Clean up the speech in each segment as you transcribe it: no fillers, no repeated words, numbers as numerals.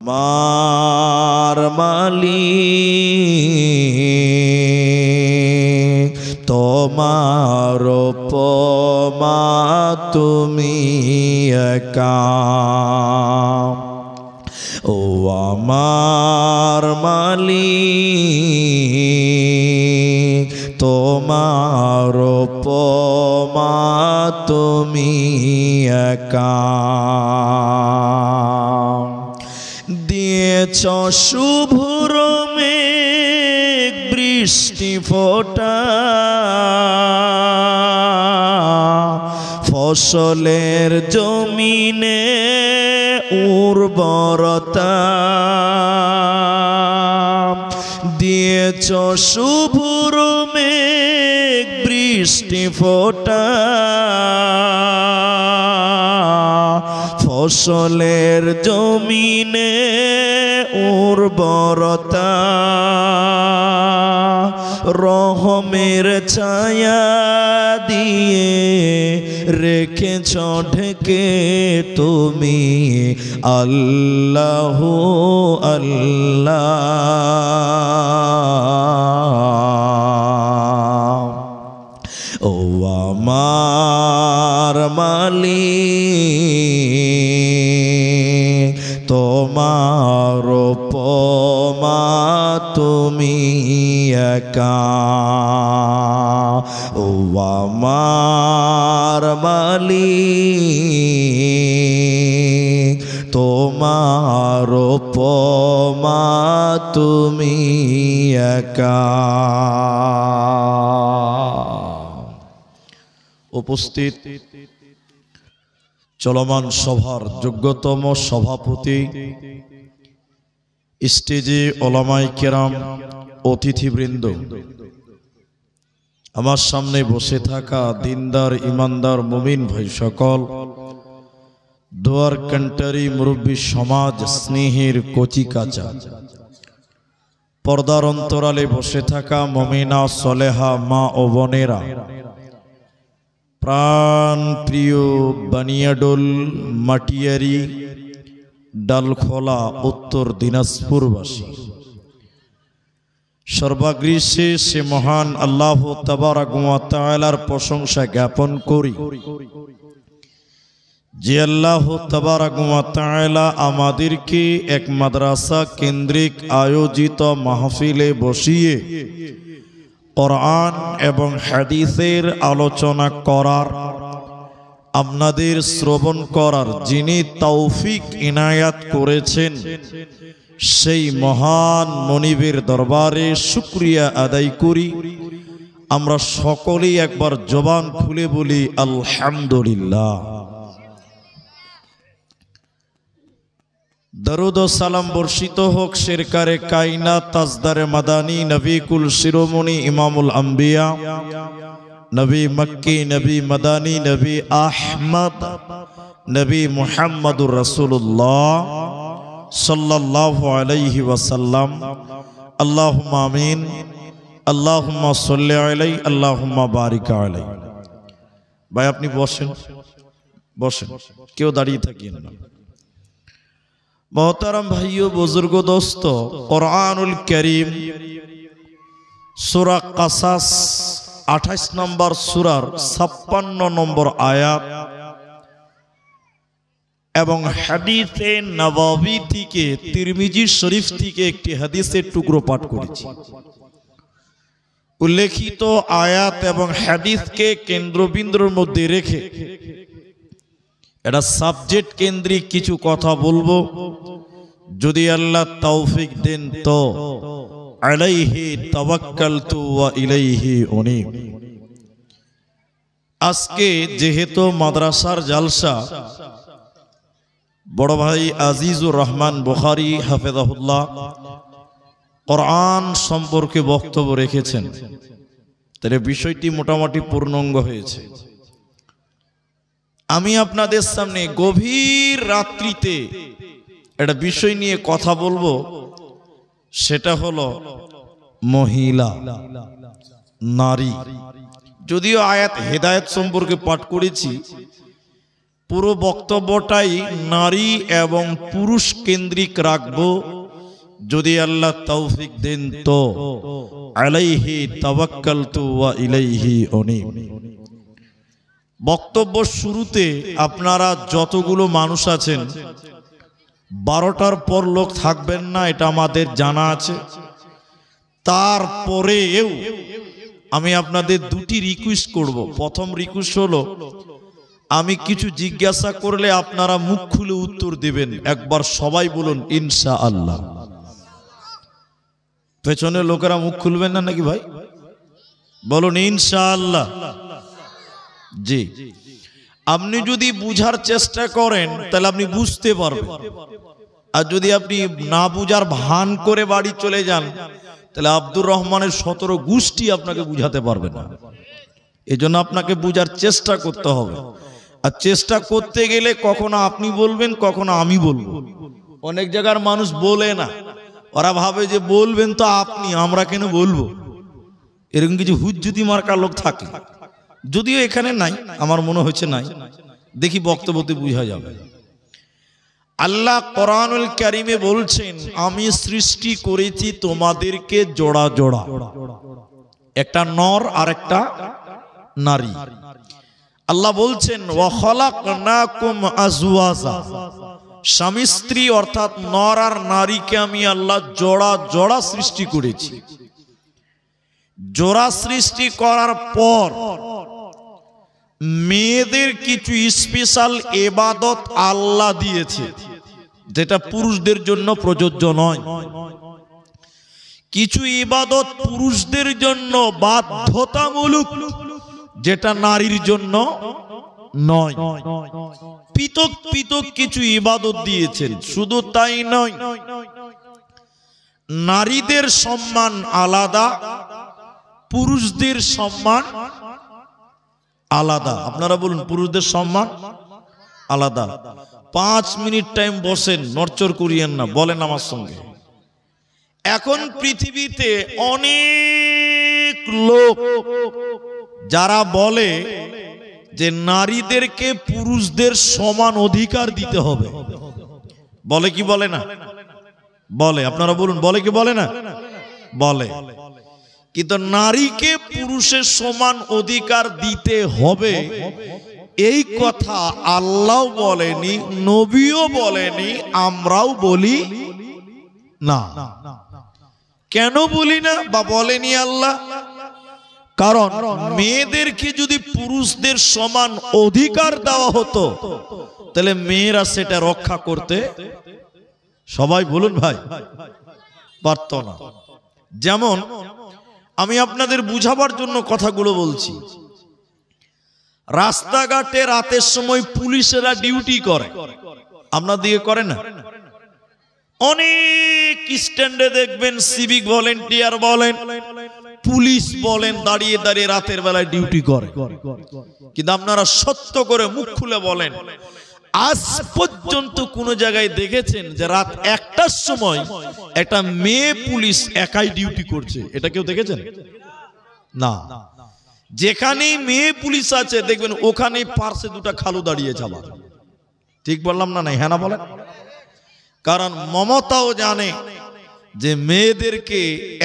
আমার মালিক তোমার উপমা তুমি একা। ও আমার মালিক তোমার উপমা তুমি একা। দিয়েছ শুভ্র মেঘ বৃষ্টি ফোঁটা, ফসলের জমিনে উর্বরতা। দিয়েছ শুভ্র মেঘ বৃষ্টি ফোঁটা, ফসলের জমিনে উর্বরতা। রহমের ছায়া দিয়ে রেখেছ ঢেকে তুমি আল্লাহ আল্লাহ। ও আমার মালিক তোমার উপমা তুমি একা। ও আমার মালিক তোমার উপমা তুমি একা। উপস্থিত চলমান সভার যোগ্যতম সভাপতি, স্টেজে ওলামায়ে কেরাম, অতিথিবৃন্দ, আমার সামনে বসে থাকা দিনদার ইমানদার মুমিন ভাই সকল, দোয়ার কান্টারি মুরব্বী সমাজ, স্নেহের কচি কাঁচা, পর্দার অন্তরালে বসে থাকা মুমিনা সলেহা মা ও বোনেরা, প্রাণ প্রিয় বানিয়াডোল মাটিয়ারি ডালখোলা উত্তর দিনাজপুরবাসী, সর্বাগ্রীষে সে মহান আল্লাহ তাবারাক ওয়া তাআলার প্রশংসা জ্ঞাপন করি যে আল্লাহ তাবারাক ওয়া তাআলা আমাদেরকে এক মাদ্রাসা কেন্দ্রিক আয়োজিত মাহফিলে বসিয়ে কোরআন এবং হাদিসের আলোচনা করার, আপনাদের শ্রবণ করার যিনি তৌফিক ইনায়াত করেছেন, সেই মহান মনিবের দরবারে শুকরিয়া আদায় করি। আমরা সকলেই একবার জবান খুলে বলি আলহামদুলিল্লাহ। দরুদ ও সালাম বর্ষিত হোক সরকারে কায়নাত তাজদারে মাদানী নবী কুল শিরোমণি ইমামুল আম্বিয়া, নবী মক্কি, নবী মাদানী, নবী আহমদ, নবী মুহাম্মদুর রাসূলুল্লাহ সাল্লাল্লাহু আলাইহি ওয়াসাল্লাম। আল্লাহুম্মা আমিন, আল্লাহুম্মা সাল্লি আলাইহি, আল্লাহুম্মা বারিক আলাইহি। ভাই আপনি বসেন, বসেন, কেউ দাঁড়িয়ে থাকিয়েন না। মোহতারাম ভাইও বুজুর্গ দোস্ত, কোরআনুল কারীম সূরা কাসাস 28 নম্বর সূরার 56 নম্বর আয়াত এবং হাদিসে নববী থেকে তিরমিজি শরীফ থেকে একটি হাদিসের টুকরো পাঠ করেছি। উল্লেখিত আয়াত এবং হাদিসকে কেন্দ্রবিন্দুর মধ্যে রেখে এটা সাবজেক্ট কেন্দ্রিক কিছু কথা বলবো, যদি আল্লাহ তৌফিক দেন তো। আলাইহি তাওয়াক্কালতু ওয়া ইলাইহি উনীব। আজকে যেহেতু মাদ্রাসার জালসা, বড় ভাই আজিজুর রহমান বুখারী হাফেজাহুল্লাহ কোরআন সম্পর্কে বক্তব্য রেখেছেন, তাহলে বিষয়টি মোটামুটি পূর্ণাঙ্গ হয়েছে। আমি আপনাদের সামনে গভীর রাত্রিতে একটা বিষয় নিয়ে কথা বলবো, সেটা হলো মহিলা, নারী। যদিও আয়াত হেদায়েত সম্পর্কে পাঠ করেছি, পুরো বক্তব্যটাই নারী এবং পুরুষ কেন্দ্রিক রাখবো, যদি আল্লাহ তৌফিক দেন তো। আলাইহি তাওয়াক্কালতু ওয়া ইলাইহি উনীব। বক্তব্য শুরুতে আপনারা যতগুলো মানুষ আছেন 12টার পর লোক থাকবেন না, এটা আমাদের জানা আছে। তারপরেও আমি আপনাদের দুটি রিকোয়েস্ট করব। প্রথম রিকোয়েস্ট হলো, আমি কিছু জিজ্ঞাসা করলে আপনারা মুখ খুলে উত্তর দিবেন। একবার সবাই বলুন ইনশাআল্লাহ। পেছনে লোকেরা মুখ খুলবেন না নাকি ভাই? বলুন ইনশাআল্লাহ। জি, আপনি যদি বুঝার চেষ্টা করেন তাহলে আপনি বুঝতে পারবেন, আর যদি আপনি না বুঝার ভান করে বাড়ি চলে যান তাহলে আব্দুর রহমানের 17 গোষ্ঠী আপনাকে বুঝাতে পারবে না। এজন্য আপনাকে বুঝার চেষ্টা করতে হবে, আর চেষ্টা করতে গেলে কখনো আপনি বলবেন, কখনো আমি বলবো। অনেক জায়গার মানুষ বলে না, ওরা ভাবে যে বলবেন তো আপনি, আমরা কেন বলবো। এরকম কিছু হুজ্জুতি মার্কা লোক থাকে, যদিও এখানে নাই, আমার মনে হচ্ছে নাই। দেখি বক্তব্যতে বুঝা যাবে। আল্লাহ কোরআনুল কারীমে বলছেন, আমি সৃষ্টি করেছি তোমাদেরকে জোড়া জোড়া, একটা নর আর একটা নারী। আল্লাহ বলছেন ওয়া খালাকনাকুম আজওয়াজা, স্বামী স্ত্রী অর্থাৎ নর আর নারীকে আমি আল্লাহ জোড়া জোড়া সৃষ্টি করেছি। জোড়া সৃষ্টি করার পর মেয়েদের কিছু স্পেশাল ইবাদত আল্লাহ দিয়েছে, যেটা পুরুষদের জন্য প্রযোজ্য নয়। কিছু ইবাদত পুরুষদের জন্য বাধ্যতামূলক, যেটা নারীর জন্য নয়। পৃথক পৃথক কিছু ইবাদত দিয়েছেন। শুধু তাই নয়, নারীদের সম্মান আলাদা, পুরুষদের সম্মান আলাদা। আপনারা বলুন পুরুষদের সম্মান আলাদা। 5 মিনিট টাইম বসেন, নড়চড় করিয়েন না, বলেন আমার সঙ্গে। এখন পৃথিবীতে অনেক লোক যারা বলে যে নারীদেরকে পুরুষদের সমান অধিকার দিতে হবে, বলে কি বলে না? বলে। আপনারা বলুন বলে কি বলে না? বলে। কিন্তু নারীকে পুরুষের সমান অধিকার দিতে হবে এই কথা আল্লাহ বলেনি, নবীও বলেনি, আমরাও বলি না। কেন বলি না বা বলেনি আল্লাহ? কারণ মেয়েদেরকে যদি পুরুষদের সমান অধিকার দেওয়া হতো তাহলে মেয়েরা সেটা রক্ষা করতে, সবাই বলুন ভাই, পারত না। যেমন আমি আপনাদের বুঝাবার জন্য কথাগুলো বলছি। রাস্তাঘাটে রাতের সময় পুলিশেরা ডিউটি করে, আপনার দিকে করে না? অনেক স্ট্যান্ডে দেখবেন সিভিক ভলেন্টিয়ার বলেন, পুলিশ বলেন, দাঁড়িয়ে দাঁড়িয়ে রাতের বেলায় ডিউটি করে। কিন্তু আপনারা সত্য করে মুখ খুলে বলেন, আজ পর্যন্ত কোন জায়গায় দেখেছেন যে রাত 1টার সময় একটা মেয়ে পুলিশ একাই ডিউটি করছে? এটা কেউ দেখেছেন? না। যেখানেই মেয়ে পুলিশ আছে দেখবেন ওখানেই পার্শ্বে 2টা খালু দাঁড়িয়ে যাবা। ঠিক বললাম না? নাই হ্যাঁ না বলেন? কারণ মমতাও জানে যে মেয়েদেরকে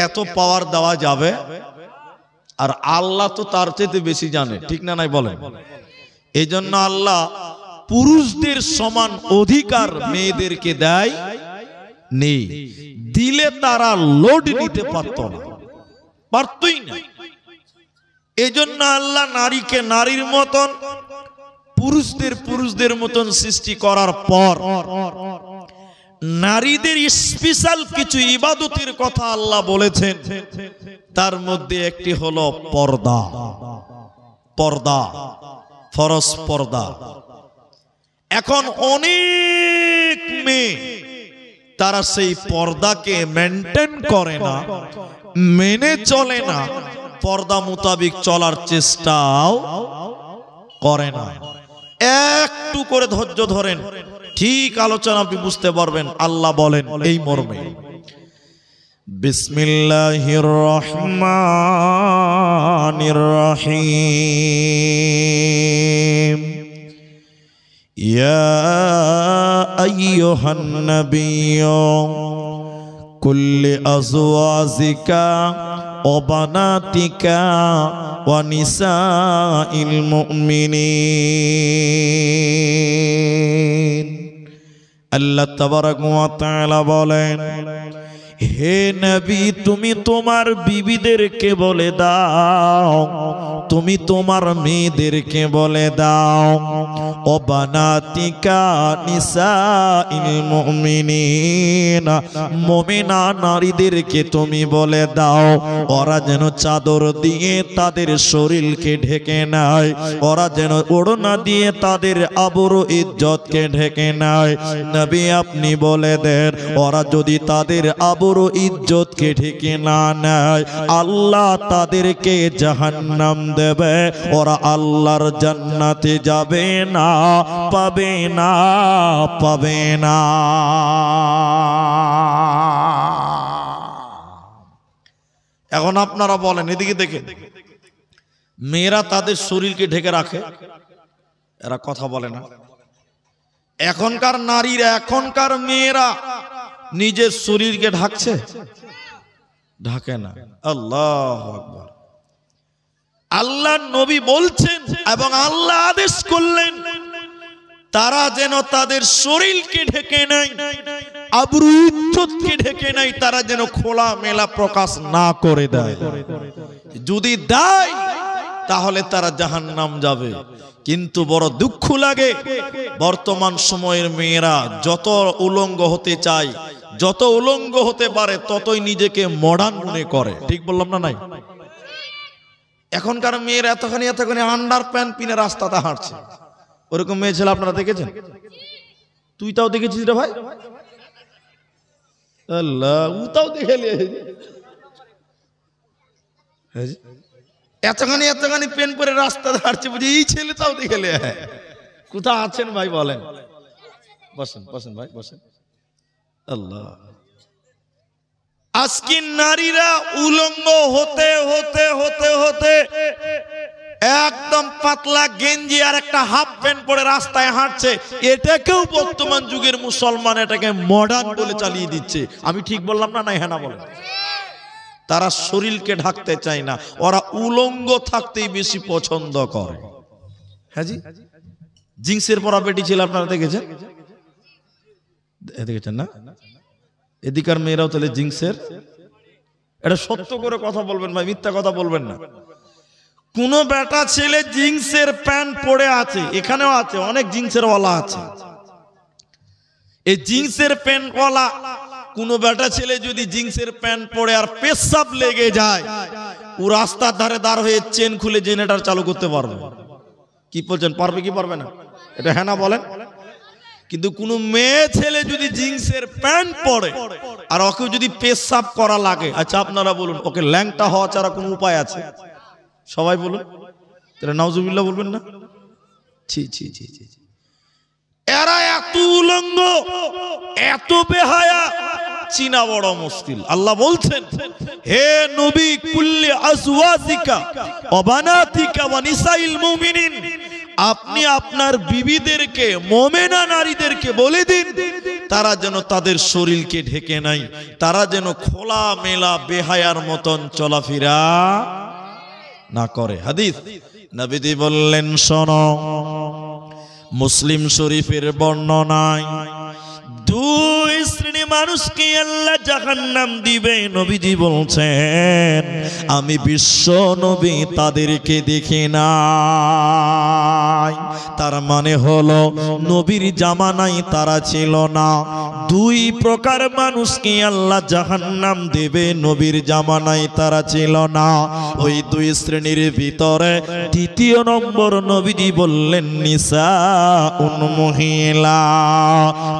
এত পাওয়ার দেওয়া যাবে, আর আল্লাহ তো তার চেয়ে বেশি জানে। ঠিক না নাই বলেন? এই জন্য আল্লাহ পুরুষদের সমান অধিকার মেয়েদেরকে দেয় নেই। দিলে তারা লোড নিতে পারত না, পারতই না। এই জন্য আল্লাহ নারীকে নারীর মতন, পুরুষদের মতন সৃষ্টি করার পর নারীদের স্পেশাল কিছু ইবাদতের কথা আল্লাহ বলেছেন। তার মধ্যে একটি হলো পর্দা। পর্দা, ফরজ পর্দা। এখন অনেক মেয়ে তারা সেই পর্দাকে মেনটেন করে না, মেনে চলে না, পর্দা মোতাবেক চলার চেষ্টাও করে না। একটু করে ধৈর্য ধরেন, ঠিক আলোচনা আপনি বুঝতে পারবেন। আল্লাহ বলেন এই মর্মে, বিসমিল্লাহির রহমানির রহিম, ইয়া আইয়ুহান নাবিয়্যু কুল্লি আজওয়াজিকা ওয়া বানাতিকা ওয়া নিসাইল মুমিনিন। আল্লাহ তাবারাক ওয়া তাআলা বলেন, হে নবী তুমি তোমার বিবিদেরকে বলে দাও, তুমি তোমার মেয়েদেরকে বলে দাও, ও বানাতিকা নিসাইল মুমিনিন, মুমিনা নারীদেরকে তুমি বলে দাও ওরা যেন চাদর দিয়ে তাদের শরীরকে ঢেকে নেয়, ওরা যেন ওড়না দিয়ে তাদের আবরু ইজ্জতকে ঢেকে নেয়। নবী আপনি বলে দেন ওরা যদি তাদের আবরু ইজ্জতকে ঢেকে না নেয় আল্লাহ তাদেরকে জাহান্নাম দেবে, ওরা আল্লাহর জান্নাতে যাবে না, পাবে না, পাবে না। এখন আপনারা বলেন, এদিকে দেখেন, মেয়েরা তাদের শরীরকে ঢেকে রাখে, এরা কথা বলে না। এখনকার নারীরা, এখনকার মেয়েরা নিজের শরীরকে ঢাকছে? ঢাকে না। আল্লাহু আকবার। আল্লাহ নবী বলছেন এবং আল্লাহ আদেশ করলেন তারা যেন তাদের শরীরকে ঢেকে নেয়, আবরু ইজ্জতকে ঢেকে নেয়, তারা যেন খোলা মেলা প্রকাশ না করে দেয়। যদি দেয় তাহলে তারা জাহান্নাম যাবে। কিন্তু বড় দুঃখ লাগে বর্তমান সময়ের মেয়েরা যত উলঙ্গ হতে চায়, যত উলঙ্গ হতে পারে ততই নিজেকে মডার্ন মনে করে। ঠিক বললাম না? নাই, এখনকার মেয়েরা এতখানি এতখানি আন্ডার প্যান্ট পিনে রাস্তাতে হাঁটছে। ওরকম মেয়ে ছেলে আপনারা দেখেছেন? তুই তাও দেখেছিস রে ভাই? আল্লাহ, ও তাও দেখে নিয়ে এতখানি এতখানি পেন পরে রাস্তাতে হাঁটছে, বুঝি এই ছেলে তাও দেখে নিয়ে। কোথা আছেন ভাই বলেন? বসেন বসেন ভাই বসেন। আল্লাহ, আজকে নারীরা উলঙ্গ হতে হতে হতে হতে একদম পাতলা গেঞ্জি আর একটা হাফ প্যান্ট পরে রাস্তায় হাঁটছে। এটাকেও বর্তমান যুগের মুসলমান এটাকে মডার্ন বলে চালিয়ে দিচ্ছে। আমি ঠিক বললাম না? নাই, হ্যাঁ না বলেন। তারা শরীরকে ঢাকতে চায় না, ওরা উলঙ্গ থাকতেই বেশি পছন্দ করে। হ্যাঁ জি, জিন্সের পরা বেটি ছিল আপনারা দেখেছেন? দেখেছেন না? এদিকার মেয়েরাও তাহলে জিন্সের। এটা সত্য করে কথা বলবেন ভাই, মিথ্যা কথা বলবেন না। কোন বেটা ছেলে জিন্সের প্যান্ট পরে আছে, এখানেও আছে, অনেক জিন্সের ওয়ালা আছে। এই জিন্সের প্যান্ট ওয়ালা কোন বেটা ছেলে যদি জিন্সের প্যান্ট পরে আর পেশাব লেগে যায়, ও রাস্তার ধারে দাঁড় হয়ে চেন খুলে জেনারেটর চালু করতে পারবে। কি বলছেন, পারবে কি পারবে না? এটা হ্যাঁ না বলেন? কিন্তু কোন মেয়ে ছেলে যদি জিন্সের প্যান্ট পরে আর ওকে যদি পেশাব করা লাগে, আচ্ছা আপনারা বলুন, ওকে ল্যাংটা হওয়া ছাড়া কোনো উপায় আছে? সবাই বলুন, তাহলে নাউজুবিল্লাহ বলবেন না? ছি ছি ছি ছি। এরা এত উলঙ্গ, এত বেহায়া, চিনা বড় মুশকিল। আল্লাহ বলছেন, হে নবী কুল্লি আজওয়াজিকা ওয়া বানাতিকা ওয়া নিসাইল মুমিনিন, আপনি আপনার বিবিদেরকে, মুমিনা নারীদেরকে বলে দিন তারা যেন তাদের শরীরকে ঢেকে নাই, তারা যেন খোলা মেলা বেহায়ার মতন চলাফেরা না করে। হাদিস নবীজি বললেন, শোনো, মুসলিম শরীফের বর্ণনায় দুই শ্রেণী মানুষকে আল্লাহ জাহান্নাম দিবে। নবীজি বলছেন, আমি বিশ্ব নবী তাদেরকে দেখি নাই। তার মানে হলো নবীর জামানায় তারা ছিল না। দুই প্রকার মানুষকে আল্লাহ জাহান্নাম দেবে, নবীর জামানায় তারা ছিল না। ওই দুই শ্রেণীর ভিতরে দ্বিতীয় নম্বর নবীজি বললেন, নিসাউন, মহিলা,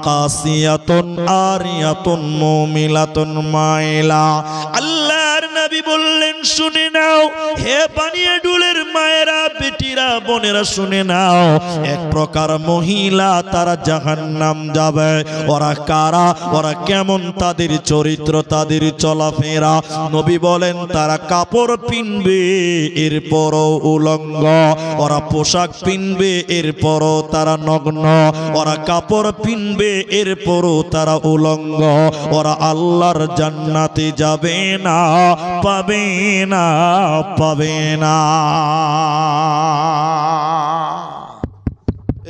কাসিয়াতুন আরিয়াতুন মুমিলাতুন মাইলা। আল্লাহর নবী বললেন, শুনে নাও হে বানিয়াডুলের মায়েরা, বেটিরা, বোনেরা শুনে নাও, এক প্রকার মহিলা তারা জাহান্নাম যাবে। ওরা কারা, ওরা কেমন, তাদের চরিত্র, তাদের চলাফেরা। নবী বলেন তারা কাপড় পিনবে এরপরও উলঙ্গ, ওরা পোশাক পিনবে এরপরও তারা নগ্ন, ওরা কাপড় পিনবে এরপরও তারা উলঙ্গ। ওরা আল্লাহর জান্নাতে যাবে না, পাবে না, পাবে না।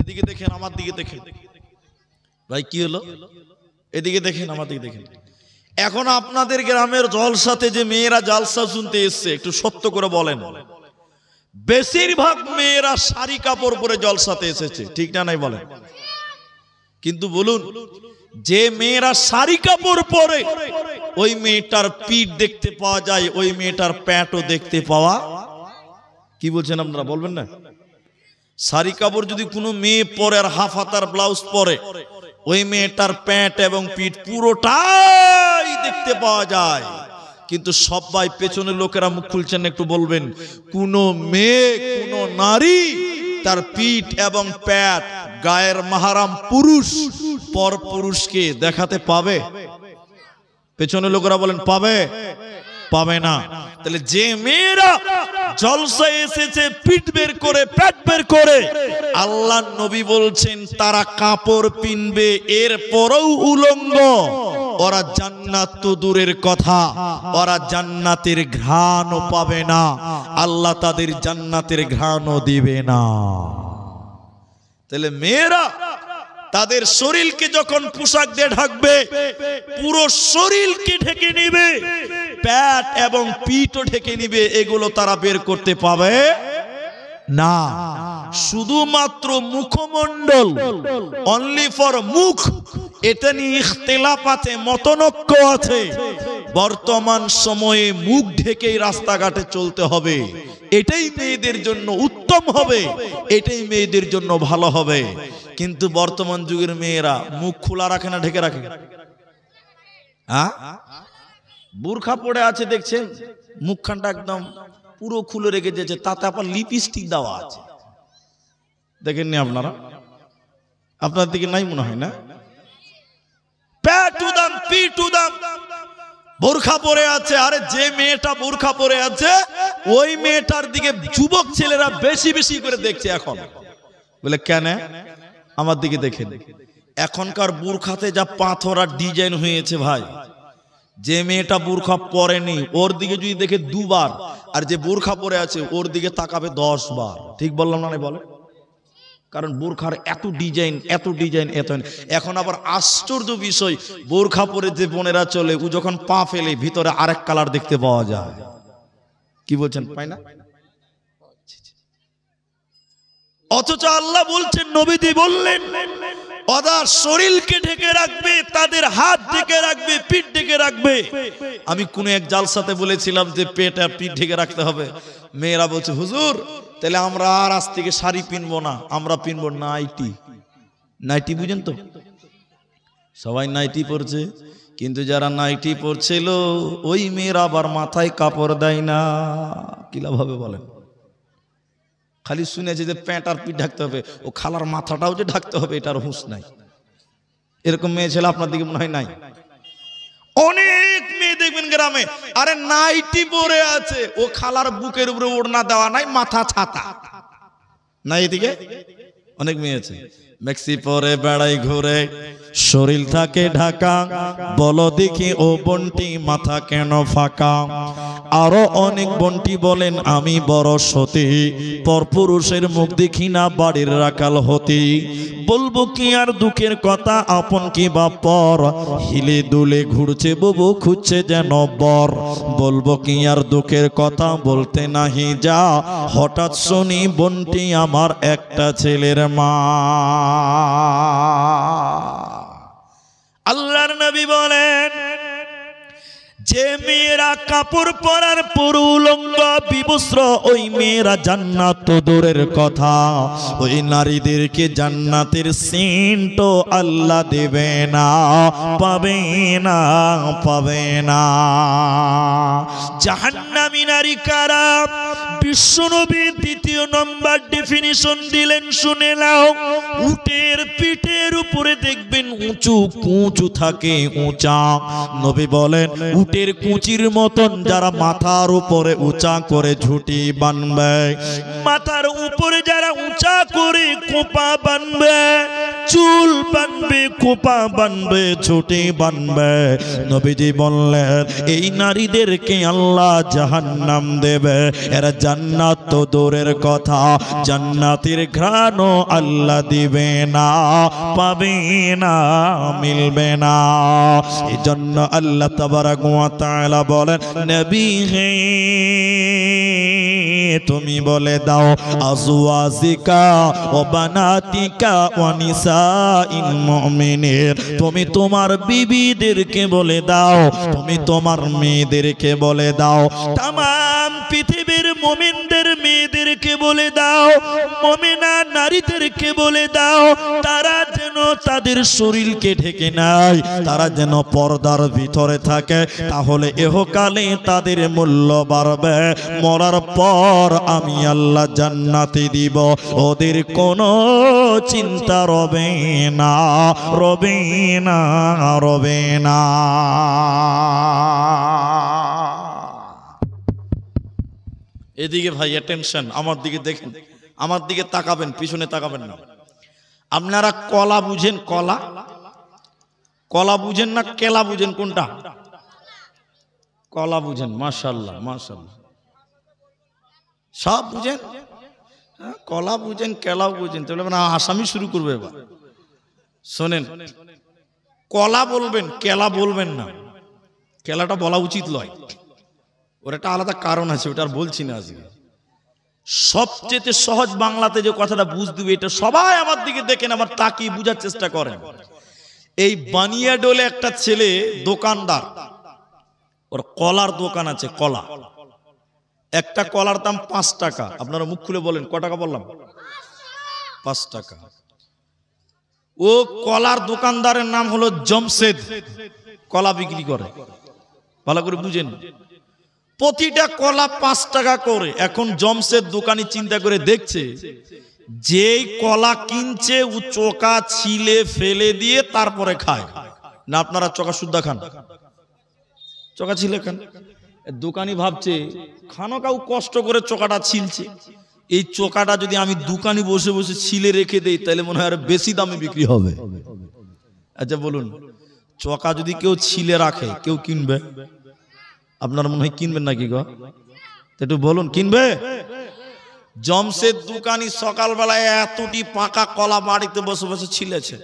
এদিকে দেখেন, আমার দিকে দেখেন ভাই, কি হলো? এদিকে দেখেন, আমার দিকে দেখেন। এখন আপনাদের গ্রামের জলসাতে যে মেয়েরা জালসা শুনতে এসছে, একটু সত্য করে বলেন, বেশিরভাগ মেয়েরা শাড়ি কাপড় পরে জলসাতে এসেছে, ঠিক না নাই বলেন? কিন্তু বলুন, যে মেয়েরা শাড়ি কাপড় পরে ওই মেয়েটার পিঠ দেখতে পাওয়া যায়, ওই মেয়েটার প্যান্টও দেখতে পাওয়া, কি বলছেন আপনারা বলবেন না? শাড়ি কাপড় যদি কোনো মেয়ে পরে আর হাফ হাতার ব্লাউজ পরে, ওই মেয়েটার প্যান্ট এবং পিঠ পুরোটাই দেখতে পাওয়া যায়। কিন্তু সবাই পেছনের লোকেরা মুখ খুলছেন, একটু বলবেন, কোন মেয়ে, কোন নারী তার পিঠ এবং প্যাট গায়ের মাহারাম পুরুষ পর পুরুষকে দেখাতে পাবে? পেছনের লোকেরা বলেন পাবে? পাবে না। তাহলে যে মেয়েরা জলসায় এসেছে পিঠ বের করে, পেট বের করে, আল্লাহ নবী বলছেন তারা কাপড় পিনবে এরপরও উলঙ্গ, ওরা জান্নাত তো দূরের কথা, ওরা জান্নাতের ঘ্রাণও পাবে না, আল্লাহ তাদের জান্নাতের ঘ্রাণও দিবে না। তাহলে মেয়েরা তাদের শরীরকে যখন পোশাক দিয়ে ঢাকবে, পুরো শরীরকে ঢেকে নিবে, পেট এবং পিঠও ঢেকে নিবে, এগুলো তারা বের করতে পাবে না। শুধুমাত্র মুখমণ্ডল, অনলি ফর মুখ, এটা নিয়ে ইখতিলাফ আছে, মতনৈক্য আছে। বর্তমান সময়ে মুখ ঢেকেই রাস্তাঘাটে চলতে হবে, এটাই মেয়েদের জন্য উত্তম হবে, এটাই মেয়েদের জন্য ভালো হবে। কিন্তু বর্তমান যুগের মেয়েরা মুখ খোলা রাখে না, ঢেকে রাখে? বুরখা পড়ে আছে, দেখছেন মুখখানটা একদম পুরো খুলে রেখে দিয়েছে, তাতে আবার লিপস্টিক দেওয়া আছে, দেখেননি আপনারা? আপনার দিকে নাই মনে হয় না? পেট উদাম, পিঠ উদাম, বোরখা পরে আছে। আরে যে মেয়েটা বোরখা পরে আছে, ওই মেয়েটার দিকে যুবক ছেলেরা বেশি বেশি করে দেখছে এখন। বলে কেন? আমার দিকে দেখেন, এখনকার বোরখাতে যা পাথর আর ডিজাইন হয়েছে ভাই, যে মেয়েটা বোরখা পরেনি ওর দিকে যদি দেখে দুবার, আর যে বোরখা পরে আছে ওর দিকে তাকাবে 10 বার। ঠিক বললাম না? বলে, কারণ বোরখার এত ডিজাইন, এত ডিজাইন, এত। এখন আবার আশ্চর্য বিষয়, বোরখা পরে যে বোনেরা চলে, ও যখন পা ফেলে ভিতরে আরেক কালার দেখতে পাওয়া যায়। কি বলছেন, পাই না? অথচ আল্লাহ বলছেন, নবীজি বললেন, ওদের শরীরকে ঢেকে রাখবে, তাদের হাত ঢেকে রাখবে, পিঠ ঢেকে রাখবে। আমি কোন এক জালসাতে বলেছিলাম যে পেট আর পিঠ ঢেকে রাখতে হবে। মেয়েরা বলছে, হুজুর তাহলে আমরা আর আজ থেকে শাড়ি পিনবো না, আমরা পিনবো নাইটি। নাইটি বুঝেন তো? সবাই নাইটি পরছে, কিন্তু যারা নাইটি পরছিল ওই মেয়েরা আবার মাথায় কাপড় দেয় না। কি লাভ হবে বলেন? খালি শুনেছে যে প্যান্ট আর পিঠ ঢাকতে হবে, ও খালার মাথাটাও যে ঢাকতে হবে এটার হুঁশ নাই। এরকম মেয়ে ছেলে আপনার দিকে মনে হয় নাই? অনেক মেয়ে দেখবেন গ্রামে, আরে নাইটি পরে আছে, ও খালার বুকের উপরে ওড়না দেওয়া নাই, মাথা ছাতা নাই। এদিকে অনেক মেয়ে আছে, মেক্সি পরে বেড়াই ঘুরে, শরীর থাকে ঢাকা, বলো দেখি ও বন্টি মাথা কেন ফাঁকা। আরো অনেক বন্টি বলেন আমি বড় সতী, পরপুরুষের মুখ দেখি না বাড়ির রাখাল হতি। বলবো কি আর দুঃখের কথা, আপন কি বা পর, হিলে দুলে ঘুরছে বুবু খুঁজছে যেন বর। বলবো কি আর দুঃখের কথা, বলতে নাহি যা, হঠাৎ শুনি বন্টি আমার একটা ছেলের মা। আল্লাহর নবী বলেন, যে মেয়েরা কাপড় পরার পর উলঙ্গ বিবস্ত্র ওই মেয়েরা জান্নাত তো দূরের কথা, ওই নারীদেরকে জান্নাতের সেন্টও আল্লাহ দেবে না, পাবে না, পাবে না। জাহান্নামী নারী কারা? বিশ্বনবী দ্বিতীয় নম্বর ডেফিনিশন দিলেন, শুনে নাও। উটের পিঠের উপরে দেখবেন উঁচু কুঁচু থাকে, উঁচা। নবী বলেন উটের কুঁচির মতন যারা মাথার উপরে উঁচা করে ঝুঁটি বানবে, মাথার উপরে যারা উঁচা করে কোপা বানবে, চুল বানবে, কোপা বানবে, ঝুঁটি বানবে, নবীজি বললেন এই নারীদেরকে আল্লাহ জাহান্নাম দেবে। এরা জান্নাত তো দূরের কথা, জান্নাতের ঘ্রাণও আল্লাহ দিবে না, পাবে না, মিলবে না। এই জন্য আল্লাহ তাবারাক ওয়া তাআলা বলেন নবী হে তুমি বলে দাও আজওয়াজিকা ও বানাতিকা ওয়া নিসাইল মুমিনিন, তুমি তোমার বিবিদেরকে বলে দাও, তুমি তোমার মেয়েদেরকে বলে দাও, তামাম পৃথিবীর মুমিনদের মেয়েদেরকে বলে দাও, মুমিনা নারীদেরকে বলে দাও, তারা যেন তাদের শরীরকে ঢেকে নেয়, তারা যেন পর্দার ভিতরে থাকে, তাহলে ইহকালে তাদের মূল্য বাড়বে, মরার পর আমি আল্লাহ জান্নাতে দিব, ওদের কোনো চিন্তা রবে না, রবে না, রবে না। এদিকে ভাই অ্যাটেনশন, আমার দিকে দেখেন, আমার দিকে তাকাবেন, পিছনে তাকাবেন না। আপনারা কলা বুঝেন? কলা, কলা বুঝেন না কেলা বুঝেন? কোনটা? কলা বুঝেন? মাশাআল্লাহ, মাশাআল্লাহ, সব বুঝেন। কলা বুঝেন, কেলাও বুঝেন, তাহলে মানে আসামি শুরু করবে এবার। শোনেন, কলা বলবেন, কেলা বলবেন না। কেলাটা বলা উচিত নয়, ওর একটা আলাদা কারণ আছে, ওটা আর বলছি না আজকে। সবচেয়ে সহজ বাংলাতে যে কথাটা বুঝতে হবে, এটা সবাই আমার দিকে দেখেন, আমার তাকিয়ে বুঝার চেষ্টা করেন। এই বানিয়াডোলে একটা ছেলে দোকানদার, ওর কলার দোকান আছে, কলা। একটা কলার দাম 5 টাকা। আপনারা মুখ খুলে বলেন ক টাকা বললাম? 5 টাকা। ও কলার দোকানদারের নাম হলো জমশেদ, কলা বিক্রি করে। ভালো করে বুঝেন, প্রতিটা কলা 5 টাকা করে। এখন জমশেদ দোকানি চিন্তা করে দেখছে, যেই কলা কিনছে ও চোকা ছিলে ফেলে দিয়ে তারপরে খায় না। আপনারা চোকা শুদ্ধা খান? চোকা ছিলে খান। দোকানি ভাবছে খানো কাউ কষ্ট করে চোকাটা ছিলছে, এই চোকাটা যদি আমি দোকানি বসে বসে ছিলে রেখে দেই তাহলে মনে হয় আর বেশি দামে বিক্রি হবে। আচ্ছা বলুন, চোকা যদি কেউ ছিলে রাখে কেউ কিনবে? আপনার মনে হয় কিনবেন নাকি গো? একটু বলুন, কিনবে? জমশেদ দোকানি সকালবেলায় এতটি পাকা কলা বাড়িতে বসে বসে ছিলেছে,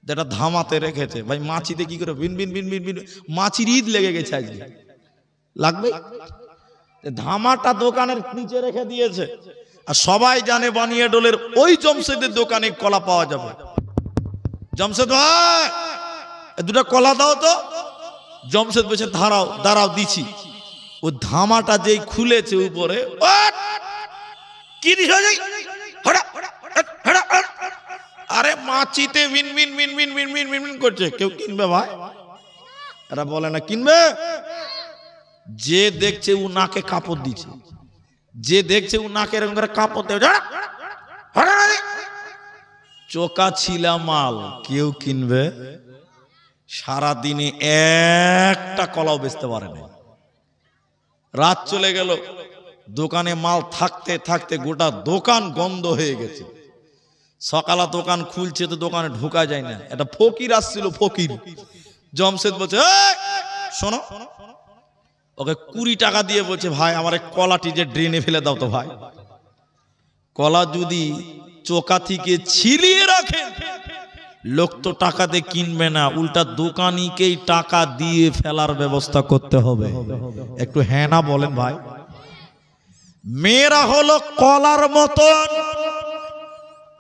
যেটা ধামাতে রেখেছে। ভাই মাছিতে কি করে বিন বিন বিন বিন বিন, মাছির ঈদ লেগে গেছে আজকে, লাগবে। ধামাটা দোকানের নিচে রেখে দিয়েছে। আর সবাই জানে বানিয়াডোলের ওই জমশেদের দোকানে কলা পাওয়া যাবে। জমশেদ ভাই দুটা কলা দাও তো। জমশেদ বলছে দাঁড়াও দাঁড়াও দিছি। ও ধামাটা যেই খুলেছে উপরে, কি আরে মাছিতে বিন বিন বিন বিন বিন বিন বিন বিন করছে। কেউ কিনবে ভাই? এরা বলে না কিনবে। যে দেখছে ও নাকে কাপড় দিচ্ছে, যে দেখছে ও নাকে এরকম করে কাপড় দেয়, চোকা ছিলা মাল কেউ কিনবে? সারা দিনে একটা কলাও বেচতে পারে না। রাত চলে গেল, দোকানে মাল থাকতে থাকতে গোটা দোকান গন্ধ হয়ে গেছে। সকালে দোকান খুলছে তো দোকানে ঢোকা যায় না। একটা ফকির আসছিল, ফকির। জমশেদ বলছে শোনো, ওকে 20 টাকা দিয়ে বলছে ভাই আমার কলাটি যে ড্রেনে ফেলে দাও তো ভাই। কলা যদি চোকা থেকে ছিলিয়ে রাখে লোক তো টাকা দিয়ে কিনবে না, উল্টা দোকানিকেই টাকা দিয়ে ফেলার ব্যবস্থা করতে হবে। একটু হ্যাঁ না বলেন ভাই। মেয়েরা হলো কলার মতন,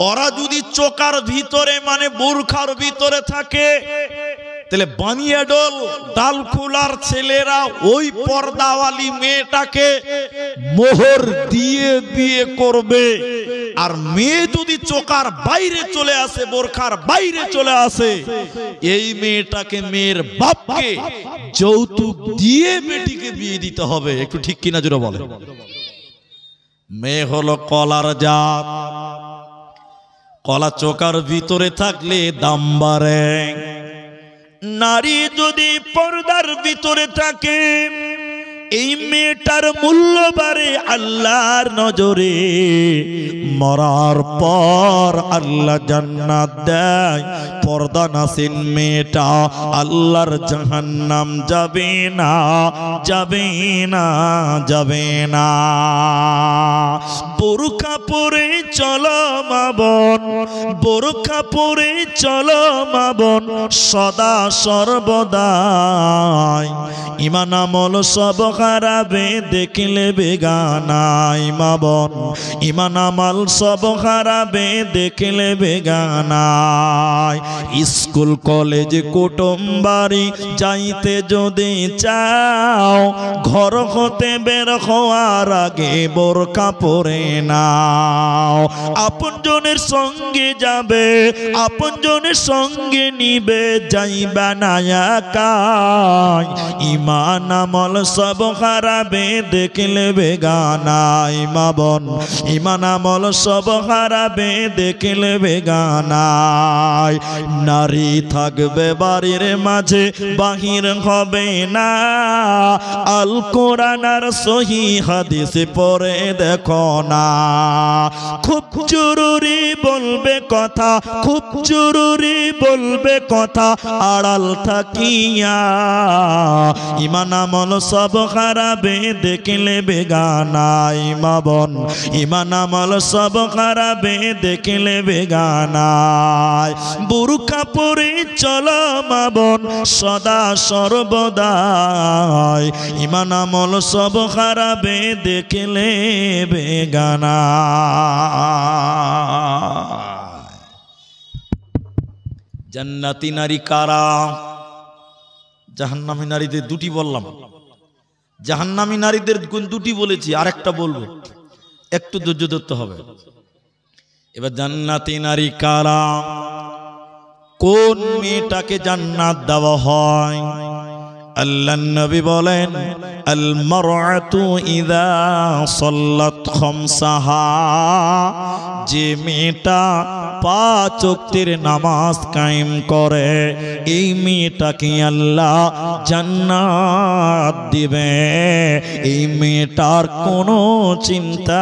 ওরা যদি চোকার ভিতরে মানে বোরখার ভিতরে থাকে তাহলে বানিয়াডোল ডালখোলার ছেলেরা ওই পর্দাওয়ালি মেয়েটাকে মোহর দিয়ে বিয়ে করবে। আর মেয়ে যদি চোকার বাইরে চলে আসে, বোরখার বাইরে চলে আসে, এই মেয়েটাকে মেয়ের বাপকে যৌতুক দিয়ে বেটিকে বিয়ে দিতে হবে। একটু ঠিক কিনা জোরে বলে। মেয়ে হলো কলার জাত, কলা চোকার ভিতরে থাকলে দাম বাড়ে। নারী যদি পর্দার ভিতরে থাকে, এই মেয়েটার মূল্য বাড়ে আল্লাহর নজরে। মরার পর আল্লাহ জান্নাত দেয়। পর্দা নাসিন মেয়েটা আল্লাহর জাহান্নাম যাবে না, যাবে না, যাবে না। বোরখা পরে চলো মা বোন, বোরখা পরে চলো মা বোন, সদা সর্বদাই। ঈমান আমল সব হারাবে দেখলে বেগানাই মা বোন, ঈমান আমল সব হারাবে দেখলে বেগানাই। স্কুল কলেজ কুটুম বাড়ি যাইতে যদি চাও, ঘর হতে বের হওয়ার আগে বোরখা পরে নাও। আপনজনের সঙ্গে যাবে, আপনজনের সঙ্গে নিবে, যাইবা না একা। ঈমান আমল সব হারাবে দেখলে বেগানাই মা বোন, ঈমান আমল সব হারাবে দেখলে বেগানাই। নারী থাকবে বাড়ির মাঝে, বাহির হবে না। আল কোরআন আর সহি হাদিস পড়ে দেখো না। খুব জরুরি বলবে কথা, খুব জরুরি বলবে কথা, আড়াল থাকিয়া। ঈমান আমল সব হারাবে দেখলে বেগানাই মা বোন, ঈমান আমল সব হারাবে দেখলে বেগানাই। বোরখা পরে চলো মা বোন সদা সর্বদাই। ঈমান আমল সব হারাবে দেখলে বেগানাই। জান্নাতি নারী কারা? জাহান্নামী নারীদের দুটি বললাম, জাহান্নামী নারীদের গুণ দুটি বলেছি, আরেকটা বলবো, একটু ধৈর্য ধরতে হবে। এবার জান্নাতি নারী কারা? কোন মেয়েটাকে জান্নাত দেওয়া হয়? আল্লাহর নবী বলেন, আল মারআতু ইযা সাল্লাত খামসাহা, যে মেয়েটা 5 ওয়াক্তের নামাজ কায়েম করে, এই মেয়েটাকে আল্লাহ জান্নাত দিবে। এই মেয়েটার কোনো চিন্তা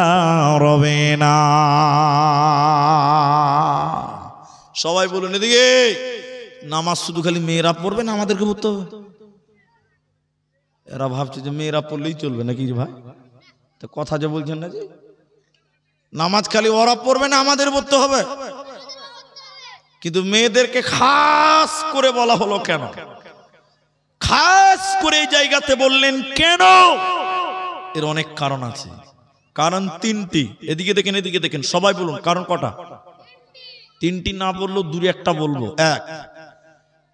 রবে না। সবাই বলুন এদিকে, নামাজ শুধু খালি মেয়েরা পড়বে না, আমাদেরকে পড়তে হবে? এরা ভাবছে যে মেয়েরা পড়লেই চলবে নাকি ভাই? তো কথা যে বলছেন না, যে নামাজ খালি ওরা পড়বে না, আমাদের পড়তে হবে। কিন্তু মেয়েদেরকে খাস করে বলা হলো কেন? খাস করে এই জায়গাতে বললেন কেন? এর অনেক কারণ আছে। কারণ 3টি। এদিকে দেখেন, এদিকে দেখেন, সবাই বলুন কারণ কটা? 3টি না বললেও দূরে একটা বলবো।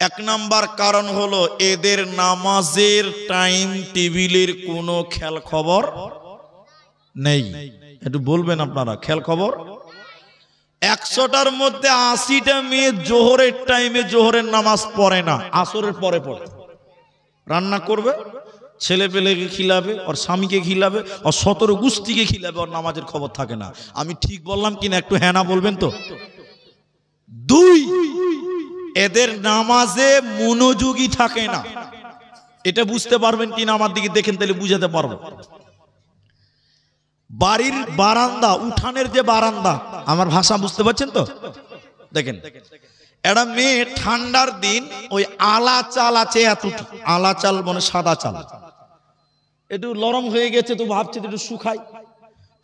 এক নাম্বার কারণ হলো এদের নামাজের টাইম টেবিলের কোনো খেয়াল খবর নেই। একটু বলবেন আপনারা, খেয়াল খবর। 100টার মধ্যে 80টা মেয়ে জোহরের টাইমে জোহরের নামাজ পড়ে না, আসরের পরে পড়ে। রান্না করবে, ছেলে পেলেকে খিলাবে, ওর স্বামীকে খিলাবে, ওর 17 গোষ্ঠীকে খিলাবে, ওর নামাজের খবর থাকে না। আমি ঠিক বললাম কিনা একটু হ্যাঁ না বলবেন তো? 2, এদের নামাজে মনোযোগী থাকে না। এটা বুঝতে পারবেন কিনা আমার দিকে দেখেন, তাহলে বুঝাতে পারবো। বাড়ির বারান্দা, উঠানের যে বারান্দা, আমার ভাষা বুঝতে পারছেন তো? দেখেন, একটা মেয়ে ঠান্ডার দিন ওই আলা চাল আছে, এত আলা চাল মানে সাদা চাল, একটু নরম হয়ে গেছে, তো ভাবছে একটু শুকাই,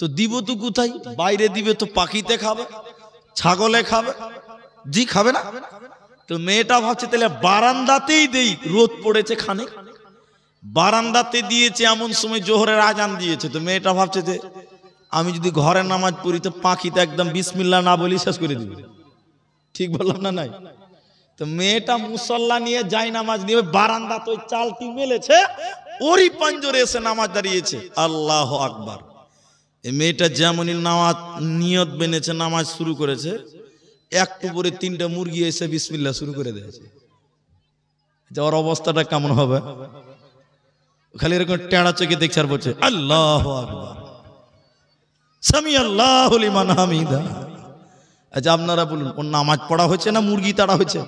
তো দিব তো কোথায়? বাইরে দিবে তো পাখিতে খাবে, ছাগলে খাবে, জি খাবে না। তো মেয়েটা ভাবছে তাহলে বারান্দাতেই দেই, রোদ পড়েছে খানিক, বারান্দাতে দিয়েছে। এমন সময় জোহরের আজান দিয়েছে, তো মেয়েটা ভাবছে যে আমি যদি ঘরে নামাজ পড়ি তো পাখিতে একদম বিসমিল্লাহ না বলি শেষ করে দিবে। ঠিক বললাম না? নাই? তো মেয়েটা মুসল্লা নিয়ে যায় নামাজ নিয়ে বারান্দা তো চালটি মেলেছে, ওরই পাঞ্জরে এসে নামাজ দাঁড়িয়েছে। আল্লাহ আকবার। এই মেয়েটা যেমনই নামাজ নিয়ত বেনেছে, নামাজ শুরু করেছে, একটু পরে 3টা মুরগি এসে বিসমিল্লাহ শুরু করে দিয়েছে। ওর অবস্থাটা কেমন হবে? খালি এরকম টেড়া চোখে দেখছে আর বলছে আল্লাহু আকবার, সামি আল্লাহু লিমান হামিদা। আচ্ছা আপনারা বলুন, ওর নামাজ পড়া হচ্ছে না মুরগি তাড়া হচ্ছে?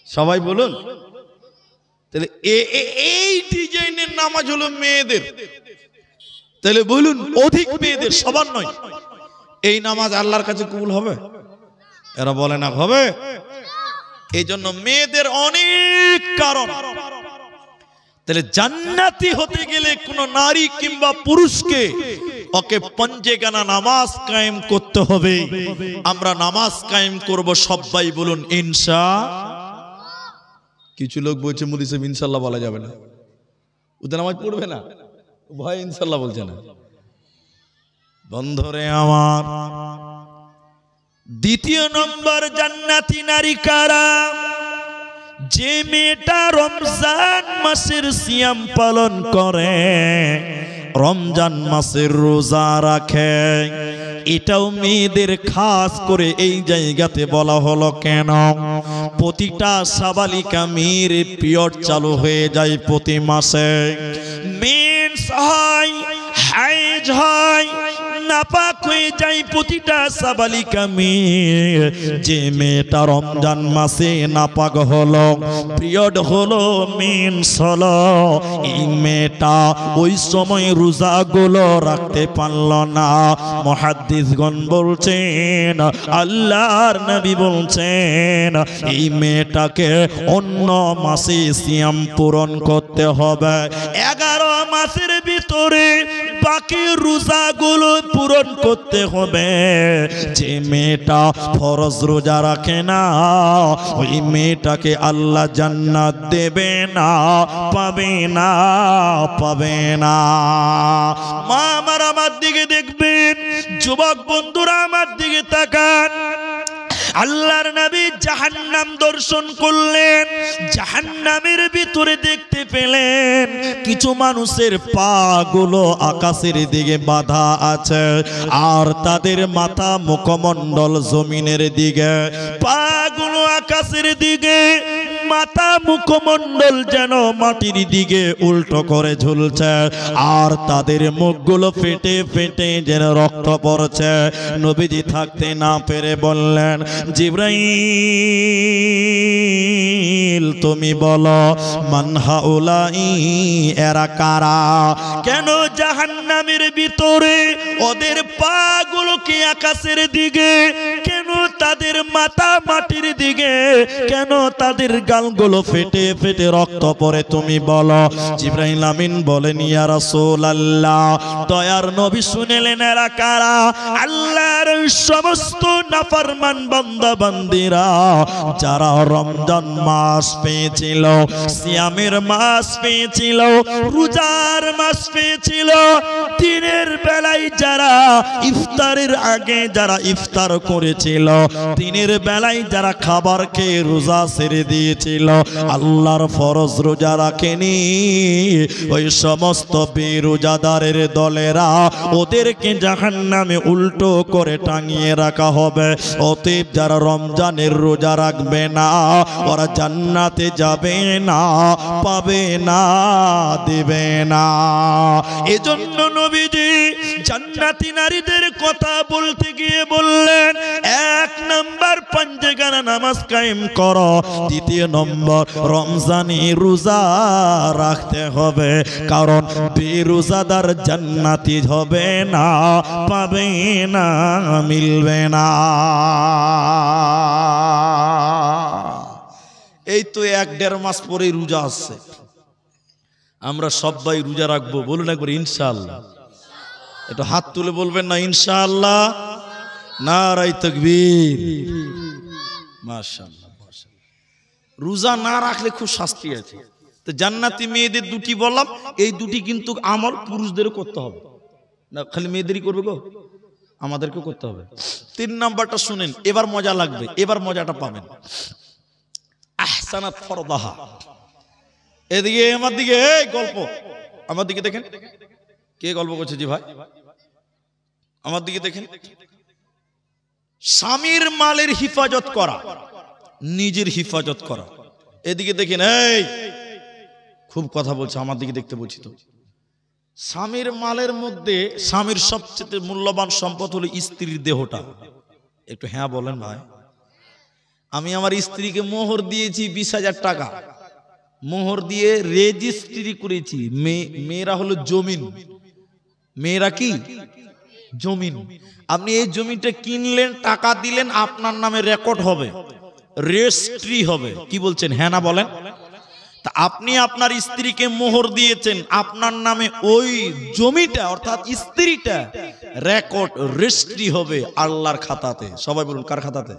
সবাই বলুন। তাহলে এই ডিজাইনের নামাজ হলো মেয়েদের। তাহলে বলুন, অধিক মেয়েদের, সবার নয়। এই নামাজ আল্লাহর কাছে কবুল হবে? এরা বলে না হবে। এই জন্য মেয়েদের অনেক কারণ। তাহলে জান্নাতি হতে গেলে কোন নারী কিংবা পুরুষকে ওকে পঞ্জেগানা নামাজ কায়েম করতে হবে। আমরা নামাজ কায়েম করব, সবাই বলুন ইনশাআল্লাহ। কিছু লোক বলছে মুফতি সাহেব ইনশাআল্লাহ বলা যাবে না, ওদের নামাজ পড়বে না, ভয় ইনশাআল্লাহ বলছে না। বন্ধুরে আমার, দ্বিতীয় নম্বর জান্নাতি নারী কারা? যে মেয়েটা রমজান মাসের সিয়াম পালন করে, রমজান মাসের রোজা রাখে। এটাও মেয়েদের খাস করে এই জায়গাতে বলা হলো কেন? প্রতিটা সাবালিকা মেয়ের পিরিয়ড চালু হয়ে যায় প্রতি মাসে, মেন্স হয়, হাইজ হয়, নাপাক হয়ে যায় প্রতিটা সাবালিকা মেয়ে। যে মেয়েটা রমজান মাসে নাপাক হলো, পিরিয়ড হলো, মেন্স হলো, এই মেয়েটা ওই সময় রোজাগুলো রাখতে পারল না। মুহাদ্দিসগণ বলছেন, আল্লাহর নবী বলছেন, এই মেয়েটাকে অন্য মাসে সিয়াম পূরণ করতে হবে। 11 মাসের ভিতরে বাকি রোজাগুলো পূরণ করতে হবে। যে মেয়েটা ফরজ রোজা রাখে না, ওই মেয়েটাকে আল্লাহ জান্নাত দেবে না, পাবে না, পাবে না। মা আমার দিকে দেখবেন, যুবক বন্ধুরা আমার দিকে তাকান। আল্লাহর নবী জাহান্নাম দর্শন করলেন, জাহান্নামের ভিতরে দেখতে পেলেন কিছু মানুষের পা গুলো আকাশের দিকে বাঁধা আছে, আর তাদের মাথা মুখমণ্ডল জমিনের দিকে। পা গুলো আকাশের দিকে, মাথা মুখমণ্ডল যেন মাটির দিকে উল্টো করে ঝুলছে, আর তাদের মুখগুলো ফেটে ফেটে যেন রক্ত পড়ছে। নবীজি থাকতে না পেরে বললেন, জিবরাইল তুমি বলো, মান হাউলাই, এরা কারা? কেন জাহান্নামের ভিতরে ওদের পা গুলোকে আকাশের দিকে, কেন তাদের মাথা মাটির দিকে, কেন তাদের গালগুলো ফেটে ফেটে রক্ত পড়ে তুমি বলো? জিবরাইল আমিন বলেন, ইয়া রাসূলুল্লাহ, দয়ার নবী শুনলেন এরা কারা? আল্লাহর সমস্ত নাফরমান বান্দা বান্দিরা যারা রমজান মাস পেয়েছিল, সিয়ামের মাস পেয়েছিল, রোজার মাস পেয়েছিল, দিনের বেলায় যারা ইফতারের আগে যারা ইফতার করেছিল, দিনের বেলায় যারা খাবার খেয়ে রোজা ছেড়ে দিয়েছিল, আল্লাহর ফরজ রোজা রাখেনি, ওই সমস্ত বেরোজাদারের দলেরা ওদেরকে জাহান্নামে উল্টো করে টাঙিয়ে রাখা হবে। অতএব যারা রমজানের রোজা রাখবে না, ওরা জান্নাতে যাবে না, পাবে না, দেবে না। এজন্য নবীজি জান্নাতি নারীদের কথা বলতে গিয়ে বললেন, 1 নম্বর পঞ্জেগানা নামাজ কায়েম করো, 2 নম্বর রমজানি রোজা রাখতে হবে, কারণ বেরোজাদার জান্নাতি হবে না, পাবে না, মিলবে না। এই তো 1-1.5 মাস পরে রোজা আসছে, আমরা সবাই রোজা রাখবো, বলুন একবার ইনশাআল্লাহ। একটু হাত তুলে বলবেন না ইনশাআল্লাহ? নারায়ে তাকবীর, মাশাআল্লাহ, মাশাআল্লাহ। রোজা না রাখলে খুব শাস্তি আছে। তো জান্নাতি মেয়েদের 2টি বললাম, এই 2টি কিন্তু আমল পুরুষদেরও করতে হবে না, খালি মেয়েদেরই করবে গো, আমাদেরকেও করতে হবে। 3 নাম্বারটা শুনেন, এবার মজা লাগবে, এবার মজাটা পাবেন। আহসানাত ফরদাহা। এদিকে আমার দিকে এই গল্প, আমার দিকে দেখেন কে গল্প করছে জি ভাই, আমার দিকে দেখেন। স্বামীর মালের হিফাজত করা, নিজের হিফাজত করা। এদিকে দেখেন, এই খুব কথা বলছে, আমার দিকে দেখতে বলছি তো। স্বামীর মালের মধ্যে স্বামীর সবচেয়ে মূল্যবান সম্পদ হলো স্ত্রীর দেহটা। একটু হ্যাঁ বলেন ভাই। আমি আমার স্ত্রীকে মোহর দিয়েছি 20,000 টাকা, মোহর দিয়ে রেজিস্ট্রি করেছি। মেয়েরা হলো জমিন, মেয়েরা কি জমিন। আপনি এই জমিটা কিনলেন, টাকা দিলেন, আপনার নামে রেকর্ড হবে, রেজিস্ট্রি হবে। কি বলছেন হ্যাঁ না বলেন? তা আপনি আপনার স্ত্রীকে মোহর দিয়েছেন, আপনার নামে ওই জমিটা অর্থাৎ স্ত্রীটা রেকর্ড রেজিস্ট্রি হবে আল্লাহর খাতাতে। সবাই বলুন কার খাতাতে?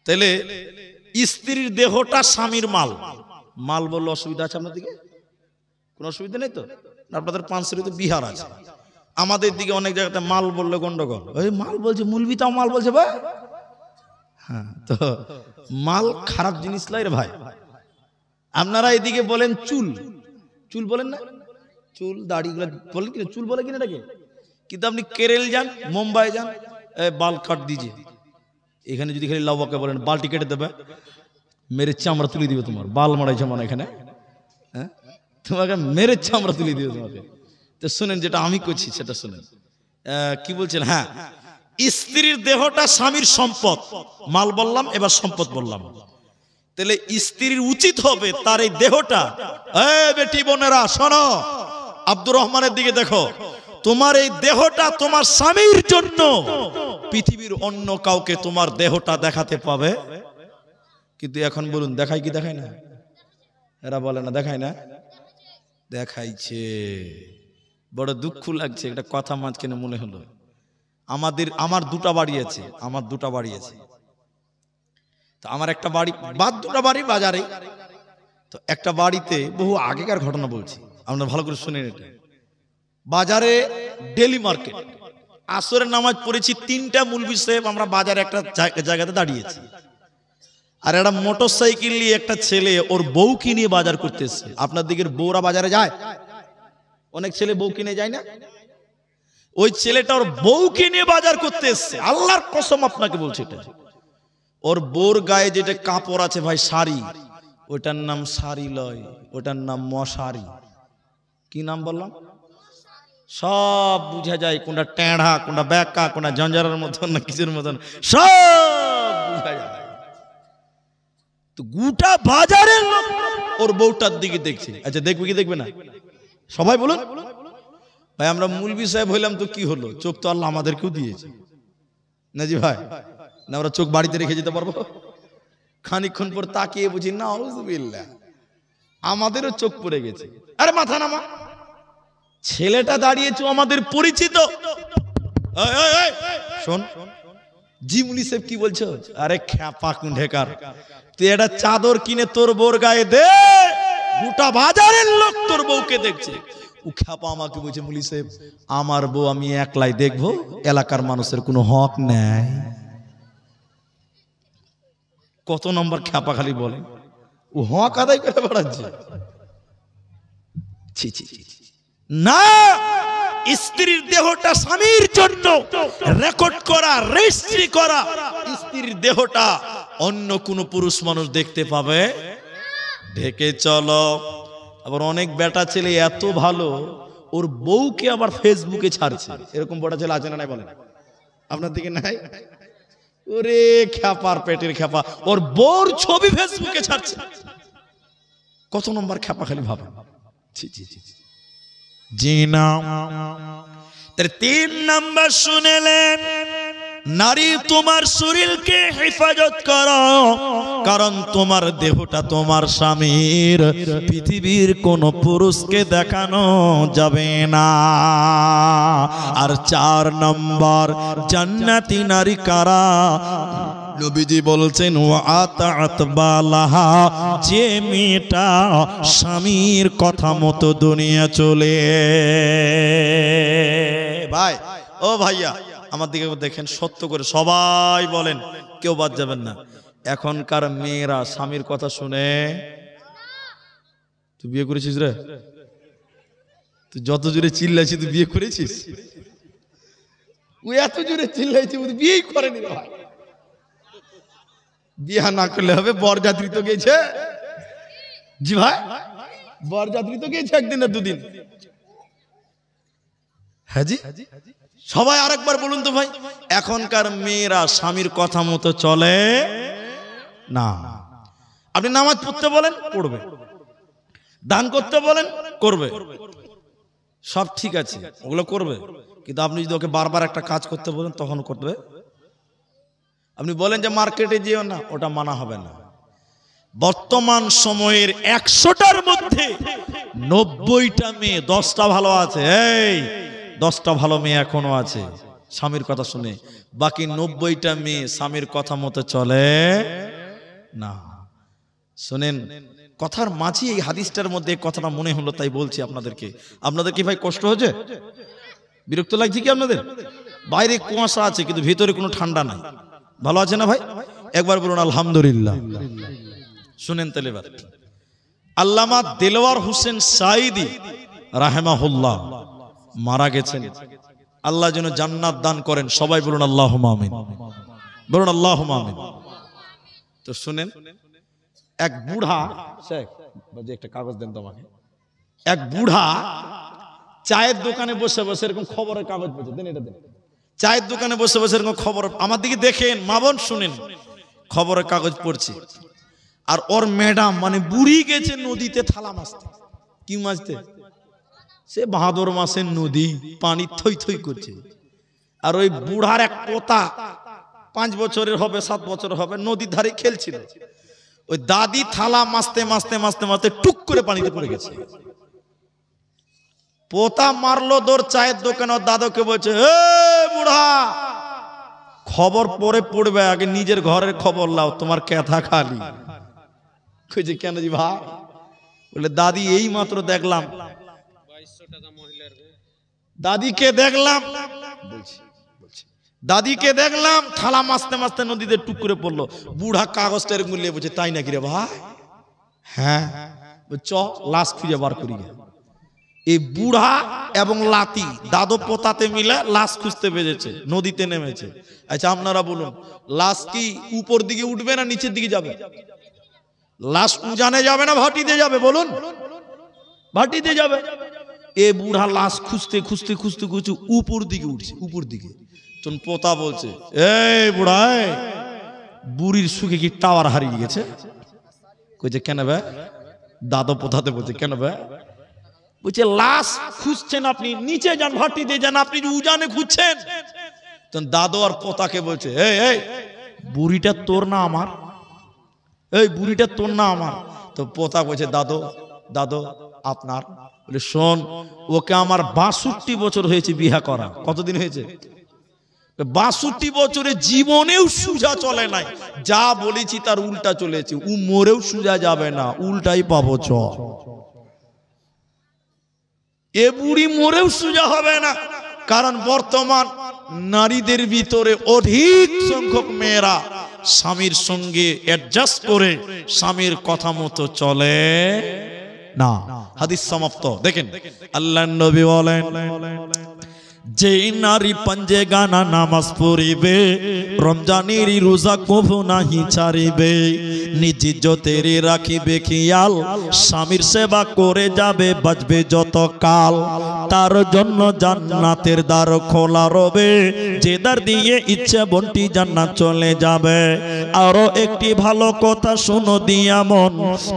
তাহলে স্ত্রীর দেহটা স্বামীর মাল। মাল বললে অসুবিধা আছে আপনার দিকে? কোনো অসুবিধা নেই তো? আপনাদের পাঁচশো বিহার আছে, আমাদের দিকে অনেক জায়গাতে মাল বললে গন্ডগোল। ওই মাল বলছে, মুলবিতাও মাল বলছে ভাই। হ্যাঁ, তো মাল খারাপ জিনিস লাই রে ভাই। আপনারা এদিকে বলেন চুল, চুল বলেন না? চুল দাড়িগুলো বলেন কিনা? চুল বলে কিনা এটাকে? কিন্তু আপনি কেরল যান, মুম্বাই যান, বাল কাট দিজিয়ে, এখানে যদি খালি লাউবাকে বলেন বালটি কেটে দেবে, মেরে চামড়া তুলে দিবে তোমার। বাল মারাইছে মানে এখানে, হ্যাঁ তোমাকে মেরে চামড়া তুলে দিবে তোমাকে। তো শুনেন, যেটা আমি করছি সেটা শুনেন। কি বলছেন? হ্যাঁ, স্ত্রীর দেহটা স্বামীর সম্পদ। মাল বললাম, এবার সম্পদ বললাম। তাহলে স্ত্রীর উচিত হবে তার এই দেহটা, বেটি বোনেরা শোনো, আব্দুর রহমানের দিকে দেখো, তোমার এই দেহটা তোমার স্বামীর জন্য পৃথিবীর অন্য কাউকে তোমার দেহটা দেখাতে পাবে। কিন্তু এখন বলুন দেখায় কি দেখায় না? এরা বলে না দেখায় না, দেখাইছে। বড় দুঃখ লাগছে, একটা কথা মাঝখানে মনে হলো। আমার দুটা বাড়ি আছে, আমার দুটা বাড়ি আছে। তো আমার একটা বাড়ি, দুটা বাড়ি বাজারে। তো একটা বাড়িতে বহু আগেকার ঘটনা বলছি, আপনারা ভালো করে শুনেন। এটা বাজারে ডেলি মার্কেট, আসরের নামাজ পড়েছি, 3টা মুলবি সাহেব আমরা বাজারে একটা জায়গাতে দাঁড়িয়েছি। আর একটা মোটর সাইকেল নিয়ে একটা ছেলে ওর বউকে নিয়ে বাজার করতে এসছে। আপনার দিকের বউরা বাজারে যায়? অনেক ছেলে বউ কিনে যায় না? ওই ছেলেটা ওর বউকে নিয়ে বাজার করতে এসছে। আল্লাহর কসম আপনাকে বলছি, এটা ওর বউর গায়ে যেটা কাপড় আছে ভাই, শাড়ি, ওটার নাম শাড়ি লয়, ওটার নাম মশারি। কি নাম বললাম? সব বুঝা যায়, কোনটা টেঁড়া, কোনটা ব্যাকা, কোনটা জঞ্জারের মতন না কিছুর মতন, সব বুঝা যায়। তো গোটা বাজারের লোক ওর বউটার দিকে দেখছে। আচ্ছা দেখবে কি দেখবে না? সবাই বলুন ভাই, আমরা মুলবি সাহেব হইলাম তো কি হলো? চোখ তো আল্লাহ আমাদেরকেও দিয়েছে না জি ভাই? না আমরা চোখ বাড়িতে রেখে যেতে পারবো? খানিকক্ষণ পর তাকিয়ে বুঝি না, আউযুবিল্লাহ, আমাদেরও চোখ পড়ে গেছে। আরে মাথা নামা, ছেলেটা দাঁড়িয়েছে আমাদের পরিচিত। শোন জিমুনি সাহেব কি বলছো? আরে খ্যাপা কুণ্ঠেকার, তুই একটা চাদর কিনে তোর বউর গায়ে দে, গোটা বাজারের লোক তোর বউকে দেখছে। ও খ্যাপা আমাকে বলছে, মুলি সাহেব আমার বউ আমি একলাই দেখবো, এলাকার মানুষের কোনো হক নেই। কত নম্বর খ্যাপা খালি বলে, ও হক আদায় করে বেড়াচ্ছে। ছি ছি ছি না, স্ত্রীর দেহটা স্বামীর জন্য রেকর্ড করা, রেজিস্ট্রি করা। স্ত্রীর দেহটা অন্য কোন পুরুষ মানুষ দেখতে পাবে? ঢেকে চলো। আবার অনেক বেটা ছেলে এত ভালো, ওর বউকে আবার ফেসবুকে ছাড়ছে। এরকম বড় ছেলে আছে না নাই বলেন? আপনার দিকে নাই? ওরে খ্যাপার পেটের খ্যাপা, ওর বউর ছবি ফেসবুকে ছাড়ছে। কত নম্বর খ্যাপা খালি ভাবে। ছি ছি ছি জি না। 3 নাম্বার শুনেলেন, নারী তোমার শরীরকে হেফাজত করো, কারণ তোমার দেহটা তোমার স্বামীর, পৃথিবীর কোন পুরুষকে দেখানো যাবে না। আর 4 নম্বর, জান্নাতি নারী কারা? নবীজি বলছেন ওয়াতাআত বালাহা, যে মেয়েটা স্বামীর কথা মতো দুনিয়া চলে। ভাই ও ভাইয়া আমার দিকে দেখেন, সত্য করে সবাই বলেন, কেউ বাদ যাবেন না। এখনকার মেয়েরা স্বামীর কথা শুনে। তুই বিয়ে করেছিস রে? তুই যত জোরে চিল্লাইছিস তুই বিয়ে করেছিস? ও এত জোরে চিল্লাইছি বিয়েই করেনি ভাই। বিয়ে না করলে হবে? বরযাত্রী তো গেছে। জি ভাই, বরযাত্রী তো গেছে একদিন না দুদিন। হ্যাঁ জি। সবাই আরেকবার বলুন তো ভাই, এখনকার মেয়েরা স্বামীর কথা মতো চলে না। আপনি নামাজ পড়তে বলেন পড়বে, দান করতে বলেন করবে, সব ঠিক আছে, ওগুলো করবে। কিন্তু আপনি যদি ওকে বারবার একটা কাজ করতে বলেন তখন করবে। আপনি বলেন যে মার্কেটে যেও না, ওটা মানা হবে না। বর্তমান সময়ের 100টার মধ্যে 90টা মেয়ে, 10টা ভালো আছে। এই 10টা ভালো মেয়ে এখনো আছে স্বামীর কথা শুনে, বাকি 90টা মেয়ে স্বামীর কথা মতো চলে না। শুনেন, কথার মাঝে এই হাদিসটার মধ্যে কথাটা মনে হলো তাই বলছি আপনাদেরকে। আপনাদের কি ভাই কষ্ট হচ্ছে? বিরক্ত লাগছে কি আপনাদের? বাইরে কুয়াশা আছে কিন্তু ভিতরে কোনো ঠান্ডা নাই। ভালো আছে না ভাই? একবার বলুন আলহামদুলিল্লাহ। শুনেন তাহলে এবার, আল্লামা দেলোয়ার হোসেন সাঈদী রাহিমাহুল্লাহ মারা গেছেন। আল্লাহ যেন জান্নাত দান করেন। সবাই বলুন আল্লাহুম্মা আমিন, বলুন আল্লাহুম্মা আমিন। তো শুনেন, এক বুড়া, শেখ একটা কাগজ দেন তো আমাকে। এক বুড়া চায়ের দোকানে বসে বসে এরকম খবরের কাগজ পড়ছে। দেন এটা দেন। চায়ের দোকানে বসে বসে এরকম খবর, আমার দিকে দেখেন মা বোন শুনেন, খবরের কাগজ পড়ছে। আর ওর ম্যাডাম মানে বুড়ি গেছে নদীতে থালা মাছতে। কি মাছতে? সে ভাদর মাসের নদী, পানি থই থই করছে। আর ওই বুড়ার এক পোতা 5 বছরের হবে 7 বছরের হবে, নদীর ধারে খেলছিল। ওই দাদি থালা মাছতে মাছতে মাছতে মাছতে টুক করে পানিতে পড়ে গেছে। পোতা মারলো দৌড় চায়ের দোকানে, ওর দাদুকে বলছে, এ বুড়া, খবর পরে পড়বে, আগে নিজের ঘরের খবর লাও, তোমার ক্যাথা খালি। কইছে কেন জি ভাই? বলে দাদি এই মাত্র দেখলাম, 2200 টাকা মহিলার, দাদিকে দেখলাম, দাদিকে দেখলাম থালা মাছতে মাছতে নদীতে টুক করে পড়লো। বুড়া কাগজটার মূল্যে বলছে, তাই নাকি রে ভাই? হ্যাঁ। চ লাশ খুঁজে বার করি। এই বুড়া এবং লাতি দাদু পোতাতে মিলে লাশ খুঁজতে পেরেছে, নদীতে নেমেছে। আচ্ছা আপনারা বলুন, লাশ কি উপর দিকে উঠবে না নিচের দিকে যাবে? লাশ উজানে যাবে না ভাটিতে যাবে? বলুন। ভাটিতে যাবে। এ বুড়া লাশ খুঁজতে খুঁজতে খুঁজতে খুঁজতে উপর দিকে উঠছে, উপর দিকে। তখন পোতা বলছে, এই বুড়া, বুড়ির সুখে কি টাওয়ার হারিয়ে গেছে? কইছে কেন বে? দাদু পোতাতে বলছে কেন বে? বলছে লাশ খুঁজছেন আপনি, নিচে যান, ভাটিতে যান, আপনি উজানে খুঁজছেন। তখন দাদু আর পোতাকে বলছে, এই বুড়িটা তোর না আমার? এই বুড়িটা তোর না আমার? তো পোতা বলছে, দাদু দাদু আপনার। বলে শোন, ওকে আমার 62 বছর হয়েছে বিয়ে করা। কতদিন হয়েছে? 62 বছরে জীবনেও সুজা চলে নাই। যা বলেছি তার উল্টা চলেছে। ও মরেও সুজা যাবে না, উল্টাই পাবো। চ এ বুড়ি মরেও সুজা হবে না। কারণ বর্তমান নারীদের ভিতরে অধিক সংখ্যক মেয়েরা স্বামীর সঙ্গে অ্যাডজাস্ট করে স্বামীর কথা মতো চলে না। হাদিস সমাপ্ত। দেখেন আল্লাহর নবী বলেন, যে নারী পাঞ্জে গানা নামাজ পড়িবে, রমজানের রোজা কভু নাহি ছাড়িবে, নিজ ইজ্জতের রাখিবে খেয়াল, স্বামীর সেবা করে যাবে বাঁচবে যত কাল, তার জন্য জান্নাতের দ্বার খোলা রবে, যে দ্বার দিয়ে ইচ্ছে বন্টি জান্নাত চলে যাবে। আরো একটি ভালো কথা শোনো দিয়া মন,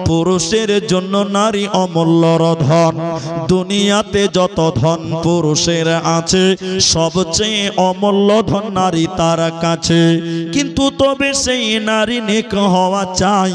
পুরুষের জন্য নারী অমূল্য ধন। দুনিয়াতে যত ধন পুরুষের আছে, সবচেয়ে অমূল্য ধন নারী তার কাছে। কিন্তু তবে সেই নারী নেক হওয়া চাই,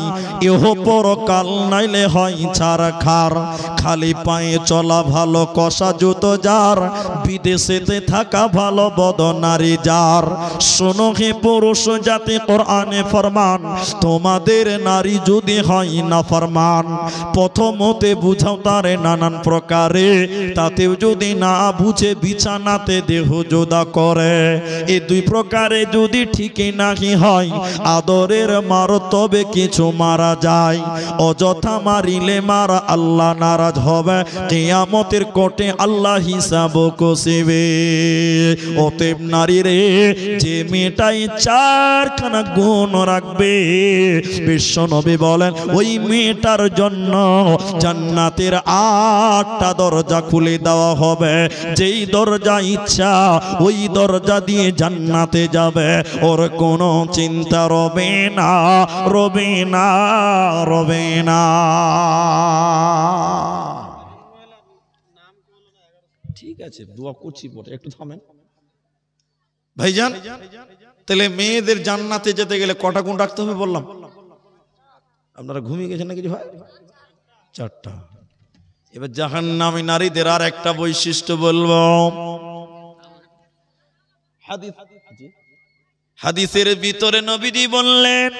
এহ পরকাল নাইলে হয় ছারখার। খালি পায়ে চলা ভালো, কষা জুতো যার, বিদেশেতে থাকা ভালো বদ নারী যার। শোনো হে পুরুষ জাতি, কোরআনে ফরমান, তোমাদের নারী যদি হয় না ফরমান, প্রথমতে বুঝাও তারে নানান প্রকারে, তাতেও যদি না বুঝে বিছানা জান্নাতে দেহ জোদা করে। এই দুই প্রকারে যদি ঠিকই নাহি হয়, আদরের মারতবে কিছু মারা যায়। অযথা মারিলে মারা আল্লাহ নারাজ হবে, কিয়ামতের কোর্টে আল্লাহ হিসাব কষিবে। অতএব নারী রে, যে মেয়েটাই চারখানা গুণ রাখবে, বিশ্ব নবী বলেন ওই মেয়েটার জন্য জান্নাতের 8টা দরজা খুলে দেওয়া হবে। যেই দরজা ইচ্ছা ওই দরজা দিয়ে জান্নাতে যাবে, ওর কোনো চিন্তা রবে না, রবে না, রবে না। ঠিক আছে, দোয়া করছি পরে, একটু থামেন ভাইজান। তাহলে মেয়েদের জান্নাতে যেতে গেলে কটা গুণ রাখতে হবে বললাম? আপনারা ঘুমিয়ে গেছেন না কিছু হয়? 4টা। এবার জাহান্নামী নারীদের আর একটা বৈশিষ্ট্য বলবো। হাদিসের ভিতরে নবীজি বললেন,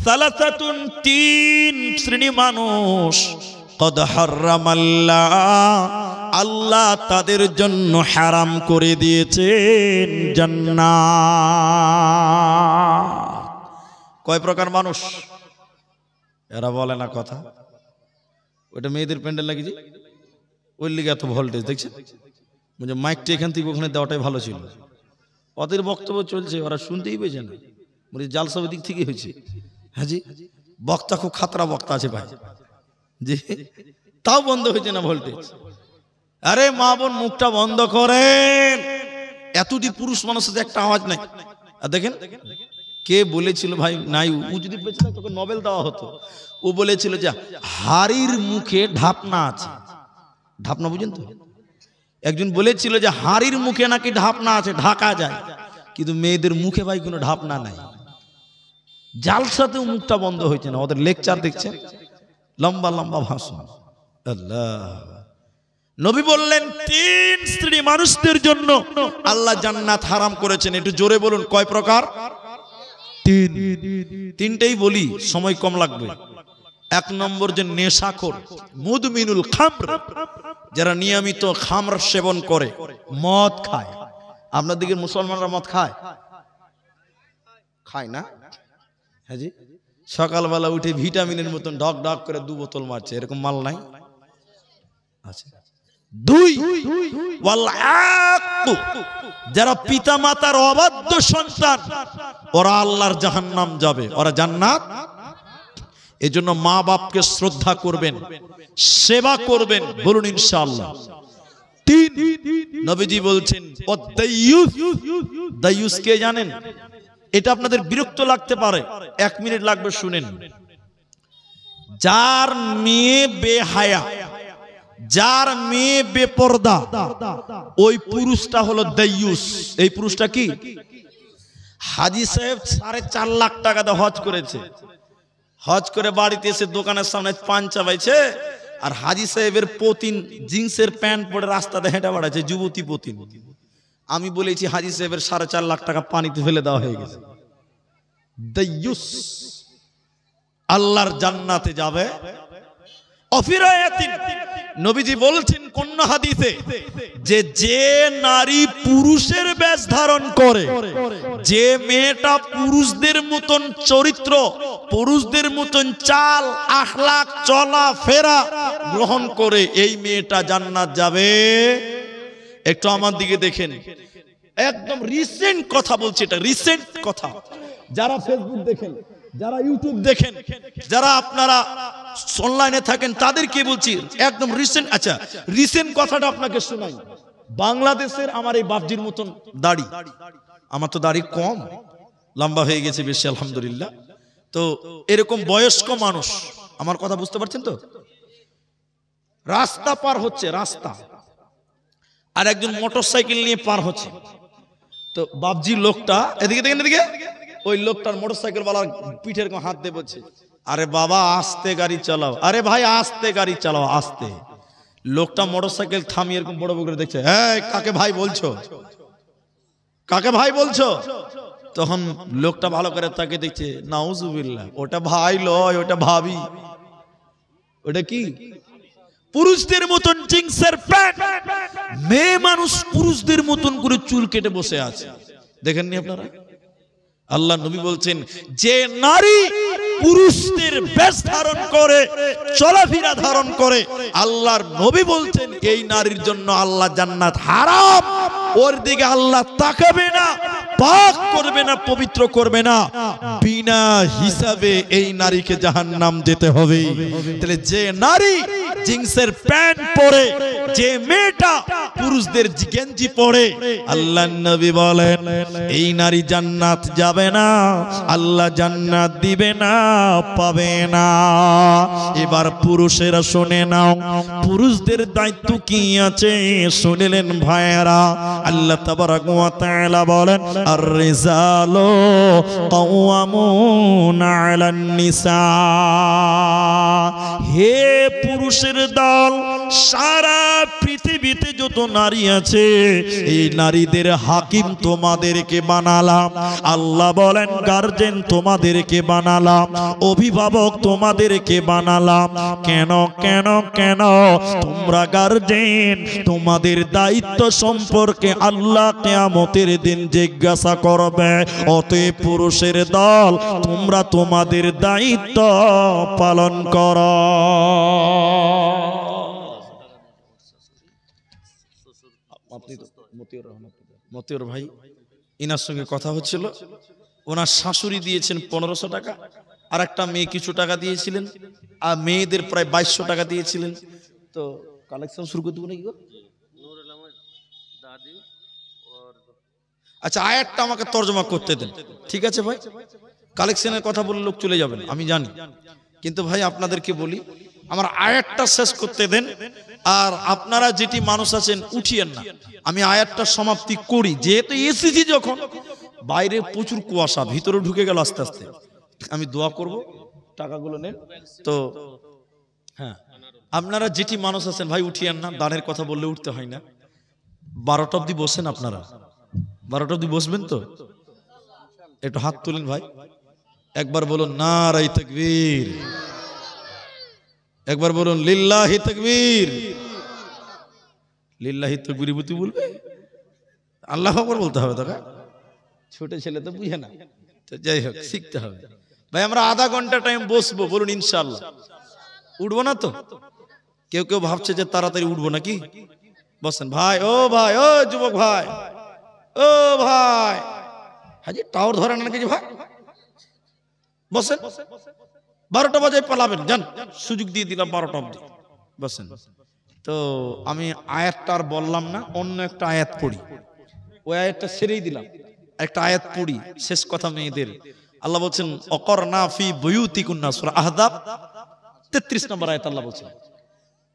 সালাসাতুন, 3 শ্রেণী মানুষ, কদ হারামাল্লাহ, আল্লাহ তাদের জন্য হারাম করে দিয়েছেন জান্নাত। কয় প্রকার মানুষ? এরা বলে না কথা। ওইটা মেয়েদের প্যান্ডেল লাগিয়েছি, ওই লিগে এত ভোল্টেজ দেখছেন। মানে মাইকটা এখান থেকে ওখানে দেওয়াটাই ভালো ছিল। ওদের বক্তব্য চলছে, ওরা শুনতেই পেয়েছে না। মানে জালসাবের দিক থেকে হয়েছে। হ্যাঁ জি, বক্তা খুব খাতরা বক্তা আছে ভাই জি, তাও বন্ধ হয়েছে না ভোল্টেজ। আরে মা বোন মুখটা বন্ধ করেন। এতটি পুরুষ মানুষের একটা আওয়াজ নাই। আর দেখেন কে বলেছিল ভাই, নাই ও যদি বেঁচে থাকতো তোকে নোবেল দেওয়া হতো। ও বলেছিল যে হাড়ির মুখে ঢাপনা আছে। ঢাপনা বুঝেন তো? একজন বলেছিল যে হাড়ির মুখে নাকি ঢাপনা আছে, ঢাকা যায়, কিন্তু মেয়েদের মুখে ভাই কোনো ঢাপনা নাই। জালসাতেও মুখটা বন্ধ হয়েছে না। ওদের লেকচার দেখছেন, লম্বা লম্বা ভাষণ। আল্লাহ নবী বললেন 3 শ্রেণী মানুষদের জন্য আল্লাহ জান্নাত হারাম করেছেন। একটু জোরে বলুন কয় প্রকার? 3। 3টেই বলি, সময় কম লাগবে। 1 নম্বর যে নেশাখোর, মুদমিনুল খামর, যারা নিয়মিত খামর সেবন করে, মদ খায়। আপনার দিকে মুসলমানরা মদ খায়? খায় না? হ্যাঁ জি, সকালবেলা উঠে ভিটামিনের মতন ঢক ঢক করে 2 বোতল মারছে, এরকম মাল নাই? আচ্ছা। 2, যারা পিতা মাতার অবাধ্য সন্তান, ওরা আল্লাহর জাহান্নাম যাবে, ওরা জান্নাত। এজন্য মা বাপকে শ্রদ্ধা করবেন, সেবা করবেন, বলুন ইনশাআল্লাহ। 3 নবীজি বলছেন দায়ুস কে জানেন? এটা আপনাদের বিরক্ত লাগতে পারে, 1 মিনিট লাগবে, শুনেন। যার মেয়ে বেহায়া, যার মেয়ে বেপরদা, ওই পুরুষটা হলো দায়ুস। এই পুরুষটা কি? হাজী সাহেব 4.5 লাখ টাকা দিয়ে হজ করেছে। হজ করে বাড়িতে এসে দোকানের সামনে পান চাবাইছে, আর হাজী সাহেবের পতিন জিন্সের প্যান্ট পরে রাস্তাতে হেঁটে বেড়াচ্ছে, যুবতী পতিন। আমি বলেছি হাজী সাহেবের 4.5 লাখ টাকা পানিতে ফেলে দেওয়া হয়ে গেছে। দায়ুস আল্লাহর জান্নাতে যাবে। অফিরায়াতিন, নবীজি বলছেন কোন হাদিসে, যে নারী পুরুষের বেশ ধারণ করে, যে মেয়েটা পুরুষদের মতন চরিত্র, পুরুষদের মতন চাল আখলাক চলা ফেরা গ্রহণ করে, এই মেয়েটা জান্নাত যাবে। একটু আমার দিকে দেখেন, একদম রিসেন্ট কথা বলছি, এটা রিসেন্ট কথা। যারা ফেসবুক দেখেন, যারা ইউটিউব দেখেন, যারা আপনারা অনলাইনে থাকেন, তাদেরকে বলছি একদম রিসেন্ট। আচ্ছা, রিসেন্ট কথাটা আপনাকে শোনাই। বাংলাদেশের আমার এই বাপজির মতন দাড়ি, আমার তো দাড়ি কম, লম্বা হয়ে গেছে বেশি আলহামদুলিল্লাহ। তো এরকম বয়স্ক মানুষ, আমার কথা বুঝতে পারছেন তো? রাস্তা পার হচ্ছে, রাস্তা, আর একজন মোটরসাইকেল নিয়ে পার হচ্ছে। তো বাপজি লোকটা, এদিকে দেখেন, এদিকে, ওই লোকটার মোটরসাইকেল ওয়ালার পিঠের হাত দিয়ে বলছে, আরে বাবা আস্তে গাড়ি চালাও। আরে ভাই আস্তে গাড়ি চালাও, আস্তে। লোকটা মোটরসাইকেল থামিয়ে এরকম বড় বড় করে দেখছে, এই কাকে ভাই বলছো, কাকে ভাই বলছো? তখন লোকটা ভালো করে তাকে দেখছে, নাউজুবিল্লাহ, ওটা ভাই লয়, ওটা ভাবি। ওটা কি? পুরুষদের মতন জিন্সের প্যান্ট, মেয়ে মানুষ পুরুষদের মতন করে চুল কেটে বসে আছে। দেখেননি আপনারা? আল্লাহ নবী বলছেন, যে নারী পুরুষদের বেশ ধারণ করে, চলাফেরা ধারণ করে, আল্লাহর নবী বলছেন এই নারীর জন্য আল্লাহ জান্নাত হারাম, ওর দিকে আল্লাহ তাকাবে না, পাক করবে না, পবিত্র করবে না, বিনা হিসাবে এই নারীকে জাহান্নাম যেতে হবে। তাহলে যে নারী জিন্সের প্যান্ট পরে, যে মেয়েটা পুরুষদের গেঞ্জি পরে, আল্লাহর নবী বলেন এই নারী জান্নাত যাবে না, আল্লাহ জান্নাত দিবে না, পাবে না। এবার পুরুষেরা শুনে নাও, পুরুষদের দায়িত্ব কি আছে শুনলেন ভাইয়েরা? আল্লাহ তাবারাক ওয়া তাআলা বলেন, আর রিজালু কাওয়ামুনা আলান নিসা। হে পুরুষের দল, সারা পৃথিবীতে যত নারী আছে এই নারীদের হাকিম তোমাদেরকে বানালাম। আল্লাহ বলেন গার্জেন তোমাদেরকে বানালাম, অভিভাবক তোমাদেরকে বানালাম। কেন কেন কেন? তোমরা গার্জেন, তোমাদের দায়িত্ব সম্পর্কে আল্লাহ কিয়ামতের দিন জিজ্ঞাসা করবে। অতএব পুরুষের দল, তোমরা তোমাদের দায়িত্ব পালন করো। মতিউর ভাই, ইনার সঙ্গে কথা হচ্ছিল, ওনার শাশুড়ি দিয়েছেন 1500 টাকা, আর একটা মেয়ে কিছু টাকা দিয়েছিলেন, আর মেয়েদের প্রায় 2200 টাকা দিয়েছিলেন। তো কালেকশন শুরু করে দেবো নাকি? আচ্ছা, আয়াতটা আমাকে তর্জমা করতে দেন, ঠিক আছে ভাই? কালেকশনের কথা বলে লোক চলে যাবেন আমি জানি, কিন্তু ভাই আপনাদেরকে বলি আমার আয়াতটা শেষ করতে দেন। আর আপনারা যেটি মানুষ আছেন উঠিয়েন না, আমি আয়াতটা সমাপ্তি করি। যেহেতু এসেছি যখন, বাইরে প্রচুর কুয়াশা, ভিতরে ঢুকে গেল আস্তে আস্তে। আমি দোয়া করব, টাকাগুলো নেন। তো হ্যাঁ, আপনারা যেটি মানুষ আছেন ভাই উঠিয়েন না, দানের কথা বললে উঠতে হয় না। 12টা অবধি বসেন আপনারা, 12টা অবধি বসবেন তো? একটু হাত তুলেন ভাই, একবার বলুন নারায়ে তাকবীর, একবার বলুন লিল্লাহি তাকবীর। লিল্লাহি তাকবীর বুঝতে বলবে, আল্লাহু আকবার বলতে হবে। তোকে ছোট ছেলে তো বুঝে না, তো যাই হোক শিখতে হবে ভাই। আমরা আধা ঘন্টা টাইম বসবো, বলুন ইনশাআল্লাহ। উঠবো না তো? কেউ কেউ ভাবছে যে তাড়াতাড়ি উঠবো নাকি? বসেন ভাই, ও ভাই, ও যুবক ভাই, ও ভাই, হাজি টাওয়ার ধরে না নাকি ভাই? বসেন, 12টা বাজে পালাবেন, যান, সুযোগ দিয়ে দিলাম 12টা অবধি, বসেন। তো আমি আয়াতটা আর বললাম না, অন্য একটা আয়াত পড়ি। ওই আয়াতটা ছেড়েই দিলাম, একটা আয়াত পড়ি, শেষ কথা মেয়েদের। আল্লাহ বলছেন অকরনা ফি বুয়ুতিকুন্না, সূরা আহজাব 33 নম্বর আয়াত। আল্লাহ বলছেন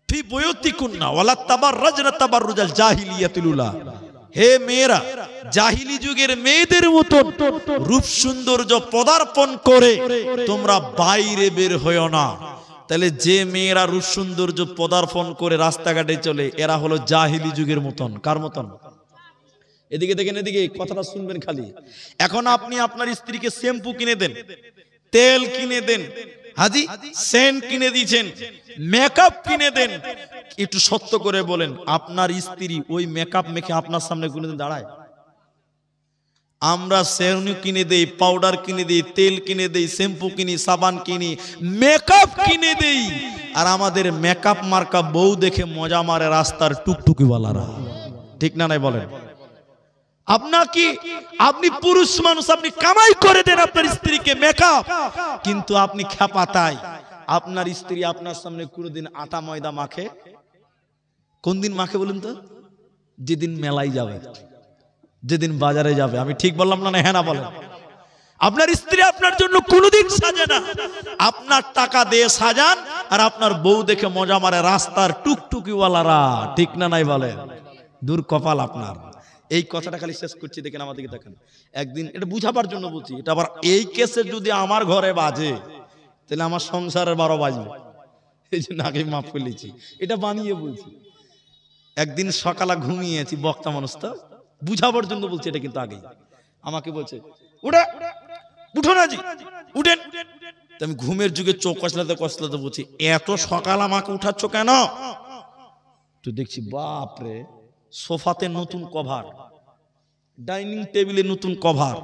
ফি বুয়ুতিকুন্না ওয়ালা তাবাররাজনা তাবাররুজাল জাহিলিয়াতুল উলা। হে মেয়েরা, জাহিলি যুগের মেয়েদের মতো রূপ সৌন্দর্য পদার্পণ করে তোমরা বাইরে বের হয়ো না। তাহলে যে মেয়েরা রূপ সৌন্দর্য পদার্পণ করে রাস্তাঘাটে চলে, এরা হলো জাহিলি যুগের মতন। কার মতন? এদিকে দেখেন, এদিকে কথাটা শুনবেন খালি। এখন আপনি আপনার স্ত্রীকে শ্যাম্পু কিনে দেন, তেল কিনে দেন, হাজি সেন্ট কিনে দিয়েছেন, মেকআপ কিনে দেন। একটু সত্য করে বলেন, আপনার স্ত্রী ওই মেকআপ মেখে আপনার সামনে কোনোদিন দাঁড়ায়? আমরা সেন্ট কিনে দেই, পাউডার কিনে দেই, তেল কিনে দেই, শ্যাম্পু কিনি, সাবান কিনি, মেকআপ কিনে দেই, আর আমাদের মেকআপ মার্কা বউ দেখে মজা মারে রাস্তার টুকটুকিওয়ালারা। ঠিক না নাই বলেন? আপনাকে, আপনি পুরুষ মানুষ, আপনি কামাই করে দেন আপনার স্ত্রীকে মেকআপ, কিন্তু আপনি খ্যাপা। তাই আপনার স্ত্রী আপনার সামনে কোনোদিন আটা ময়দা মাখে? কোন দিন মাখে বলুন তো? যেদিন মেলায় যাবে, যেদিন বাজারে যাবে। আমি ঠিক বললাম না? হ্যাঁ না বলেন? আপনার স্ত্রী আপনার জন্য কোনোদিন সাজে না, আপনার টাকা দিয়ে সাজান, আর আপনার বউ দেখে মজা মারে রাস্তার টুকটুকিওয়ালারা। ঠিক না নাই বলেন? দূর কপাল আপনার। এই কথাটা খালি শেষ করছি, দেখেন আমাদেরকে দেখেন। একদিন এটা বুঝাবার জন্য বলছি, এটা আবার এই কেসে যদি আমার ঘরে বাজে তাহলে আমার সংসারের 12 বাজবে, এই জন্য আগে মাফ করে নিয়েছি, এটা বানিয়ে বলছি। একদিন সকালে ঘুমিয়েছি, বক্তা মানুষ তো, বুঝাবার জন্য বলছি এটা, কিন্তু আগে আমাকে বলছে উঠে, উঠো না জি, উঠেন। আমি ঘুমের যুগে চোখ কষলাতে কষলাতে বলছি, এত সকাল আমাকে উঠাচ্ছ কেন? তো দেখছি বাপরে, সোফাতে নতুন কভার, ডাইনিং টেবিলে নতুন কভার,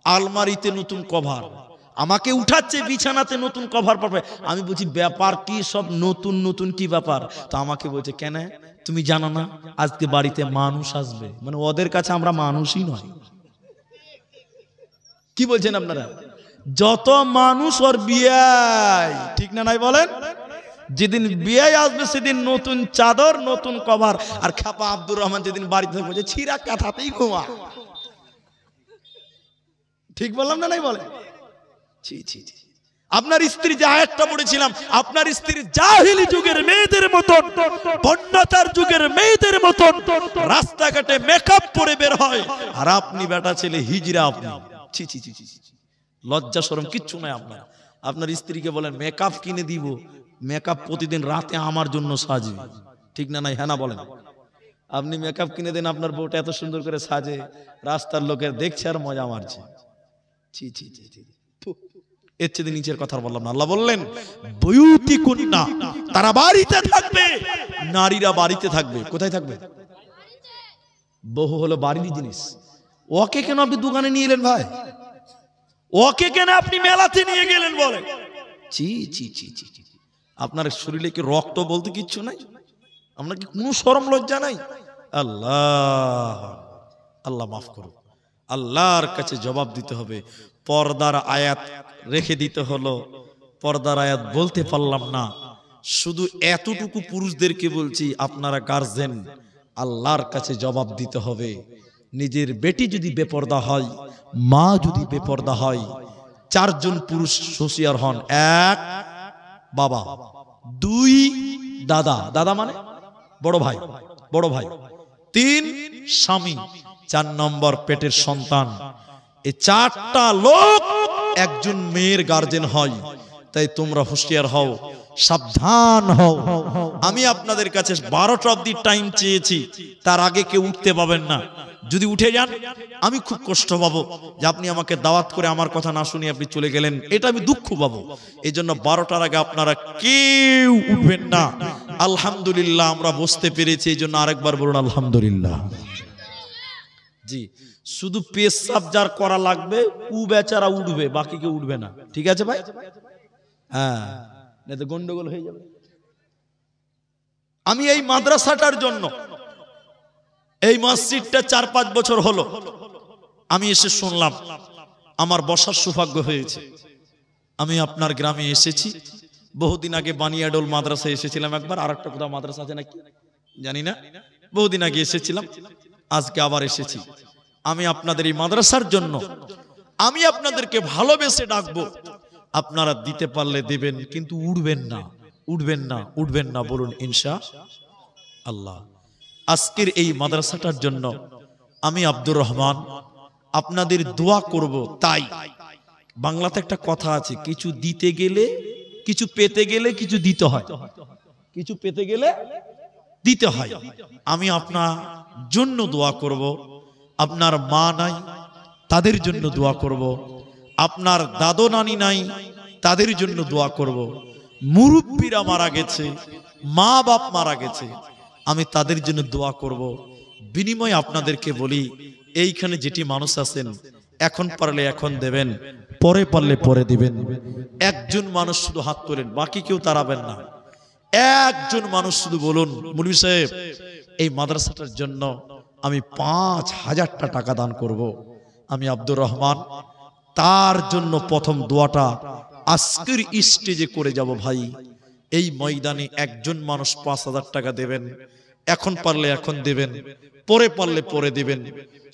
আলমারিতে নতুন কভার, আমাকে উঠাচ্ছে বিছানাতে নতুন কভার পাবে। আমি বলছি ব্যাপার কি, সব নতুন নতুন কি ব্যাপার? তো আমাকে বলছে কেন তুমি জানো না আজকে বাড়িতে মানুষ আসবে? মানে ওদের কাছে আমরা মানুষই নয়। কি বলছেন আপনারা? যত মানুষ ওর বিয়ে, ঠিক না নাই বলেন? যেদিন বিয়ে আসবে সেদিন নতুন চাদর, নতুন কভার। আর খাপা আব্দুর রহমান যেদিন বাড়িতে বলছে ছিঁড়া কাঁথাতেই ঘুমা। ঠিক বললাম না নাই বলেন? ছি ছি ছি। আপনার স্ত্রী যে আয়াতটা পড়েছিলাম, আপনার স্ত্রী জাহিলি যুগের মেয়েদের মতন, বন্যাতার যুগের মেয়েদের মতন রাস্তাঘাটে মেকআপ পরে বের হয়, আর আপনি বেটা ছেলে হিজড়া। আপনি ছি ছি ছি ছি, লজ্জা শরম কিচ্ছু নাই আপনার। আপনার স্ত্রীকে বলেন মেকআপ কিনে দিব, মেকআপ প্রতিদিন রাতে আমার জন্য সাজবে। ঠিক না নাই? হ্যাঁ না বলেন? আপনি মেকআপ কিনে দেন, আপনার বউটা এত সুন্দর করে সাজে, রাস্তার লোকের দেখছে আর মজা মারছে। ছি ছি ছি ছি। এর চেয়ে নিচের কথা বললাম না। আল্লাহ বললেন বুয়ুতি কুন্না, তারা বাড়িতে থাকবে, নারীরা বাড়িতে থাকবে। কোথায় থাকবে? বহু হলো বাড়ির জিনিস। ওকে কেন আপনি দোকানে নিয়ে এলেন ভাই? ওকে কেন আপনি মেলাতে নিয়ে গেলেন বলেন? ছি ছি ছি ছি ছি। আপনার শরীরে কি রক্ত বলতে কিচ্ছু নাই? আপনার কি কোনো শরম লজ্জা নাই? আল্লাহ আল্লাহ মাফ করুন। আল্লাহর কাছে জবাব দিতে হবে। পর্দার আয়াত রেখে দিতে হলো, পর্দার আয়াত বলতে পারলাম না। শুধু এতটুকু পুরুষদেরকে বলছি, আপনারা গার্জেন, আল্লাহর কাছে জবাব দিতে হবে। নিজের বেটি যদি বেপর্দা হয়, মা যদি বেপর্দা হয়, চারজন পুরুষ হুঁশিয়ার হন। এক, বাবা। দুই, দাদা। দাদা মানে বড় ভাই, বড় ভাই। তিন, স্বামী। 4 নম্বর পেটের সন্তান। এই 4টা লোক একজন মেয়ের গার্জেন হয়। তাই তোমরা হুঁশিয়ার হও, সাবধান হও। আমি আপনাদের কাছে 12টা অবধি টাইম চেয়েছি, তার আগে কেউ উঠতে পাবেন না। যদি উঠে যান আমি খুব কষ্ট পাবো যে আপনি আমাকে দাওয়াত করে আমার কথা না শুনিয়ে আপনি চলে গেলেন, এটা আমি দুঃখ পাবো। এই জন্য 12টার আগে আপনারা কেউ উঠবেন না। আলহামদুলিল্লাহ আমরা বসতে পেরেছি, এই জন্য আরেকবার বলুন আলহামদুলিল্লাহ। জি, শুধু পেশাব যার করা লাগবে ও বেচারা উঠবে, বাকি কেউ উঠবে না। ঠিক আছে ভাই? হ্যাঁ, না তো গন্ডগোল হয়ে যাবে। আমি এই মাদ্রাসাটার জন্য, এই মসজিদটা 4-5 বছর হলো আমি এসে শুনলাম, আমার বসার সৌভাগ্য হয়েছে। আমি আপনার গ্রামে এসেছি, বহুদিন আগে বানিয়াডোল মাদ্রাসায় এসেছিলাম একবার, আর একটা কোথাও মাদ্রাসা আছে নাকি জানি না, বহুদিন আগে এসেছিলাম, আজকে আবার এসেছি। আমি আপনাদের এই মাদ্রাসার জন্য আমি আপনাদেরকে ভালোবেসে ডাকবো, আপনারা দিতে পারলে দেবেন, কিন্তু উঠবেন না, উঠবেন না, উঠবেন না, বলুন ইনশাআল্লাহ। আজকের এই মাদ্রাসাটার জন্য আমি আব্দুর রহমান আপনাদের দোয়া করব। তাই বাংলাতে একটা কথা আছে, কিছু দিতে গেলে, কিছু পেতে গেলে কিছু দিতে হয়, কিছু পেতে গেলে দিতে হয়। আমি আপনার জন্য দোয়া করব। আপনার মা নাই তাদের জন্য দোয়া করব, আপনার দাদু নানি নাই তাদের জন্য দোয়া করব, মুরব্বীরা মারা গেছে, মা বাপ মারা গেছে, আমি তাদের জন্য দোয়া করব। বিনিময়ে আপনাদেরকে বলি, এইখানে যেটি মানুষ আছেন, এখন পারলে এখন দেবেন, পরে পারলে পরে দিবেন। একজন মানুষ শুধু হাত তোলেন, বাকি কেউ তাড়াবেন না। একজন মানুষ শুধু বলুন, মুলবি সাহেব এই মাদ্রাসাটার জন্য আমি 5000 টাকা দান করব। আমি আব্দুর রহমান তার জন্য প্রথম দোয়াটা আজকের স্টেজে করে যাব। ভাই এই ময়দানে একজন মানুষ 5000 টাকা দেবেন, এখন পারলে এখন দেবেন, পরে পারলে পরে দিবেন।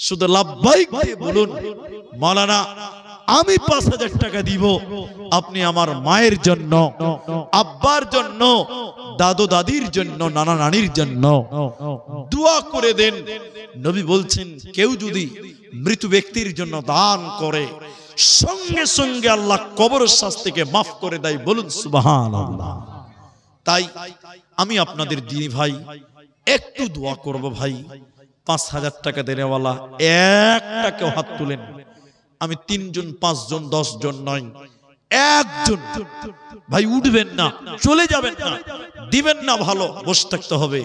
শুধু লাভবাইক দিয়ে বলুন, মাওলানা আমি 5000 টাকা দিব, আপনি আমার মায়ের জন্য, আব্বার জন্য, দাদু দাদির জন্য, নানা নানির জন্য দোয়া করে দেন। নবী বলছেন, কেউ যদি মৃত ব্যক্তির জন্য দান করে, সঙ্গে সঙ্গে আল্লাহ কবরের শাস্তিকে মাফ করে দেয়। বলুন সুবহানাল্লাহ। তাই আমি আপনাদের দিনী ভাই একটু দোয়া করব। ভাই 5000 টাকা দেনেওয়ালা একটা কেউ হাত তুলেন। আমি 3 জন, 5 জন, 10 জন নয়, একজন। ভাই উঠবেন না, চলে যাবেন না, দিবেন না, ভালো বসে থাকতে হবে।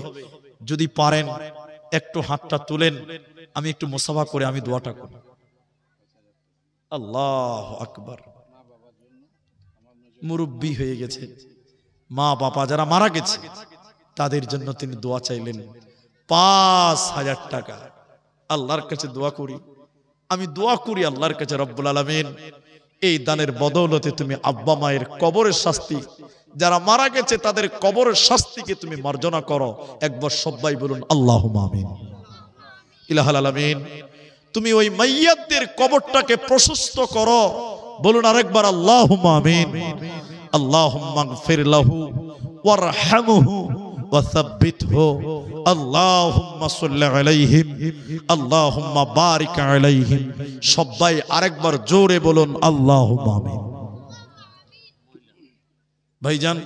যদি পারেন একটু হাতটা তুলেন, আমি একটু মুসাফা করে আমি দোয়াটা করি। আল্লাহু আকবার। মুরব্বি হয়ে গেছে, মা বাবা যারা মারা গেছে তাদের জন্য তিনি দোয়া চাইলেন 5,000 টাকা। আল্লাহর কাছে দোয়া করি, আমি দোয়া করি আল্লাহর কাছে, রব্বুল আলামিন এই দানের বদৌলতে তুমি আব্বা মায়ের কবরের শাস্তি, যারা মারা গেছে তাদের কবরের শাস্তিকে তুমি মার্জনা করো। একবার সবাই বলুন আল্লাহুম্মা আমিন। ইলাহুল আলামিন তুমি ওই মাইয়াতদের কবরটাকে প্রশস্ত করো, বলুন আরেকবার আল্লাহুম্মা আমিন। আল্লাহুম্মা গফির লাহু ওয়ারহামহু ওয়াসাব্বিতহু, আল্লাহুম্মা সাল্লি আলাইহিম, আল্লাহুম্মা বারিক আলাইহিম। সবাই আরেকবার জোরে বলুন আল্লাহুম্মা আমিন। ভাইজান,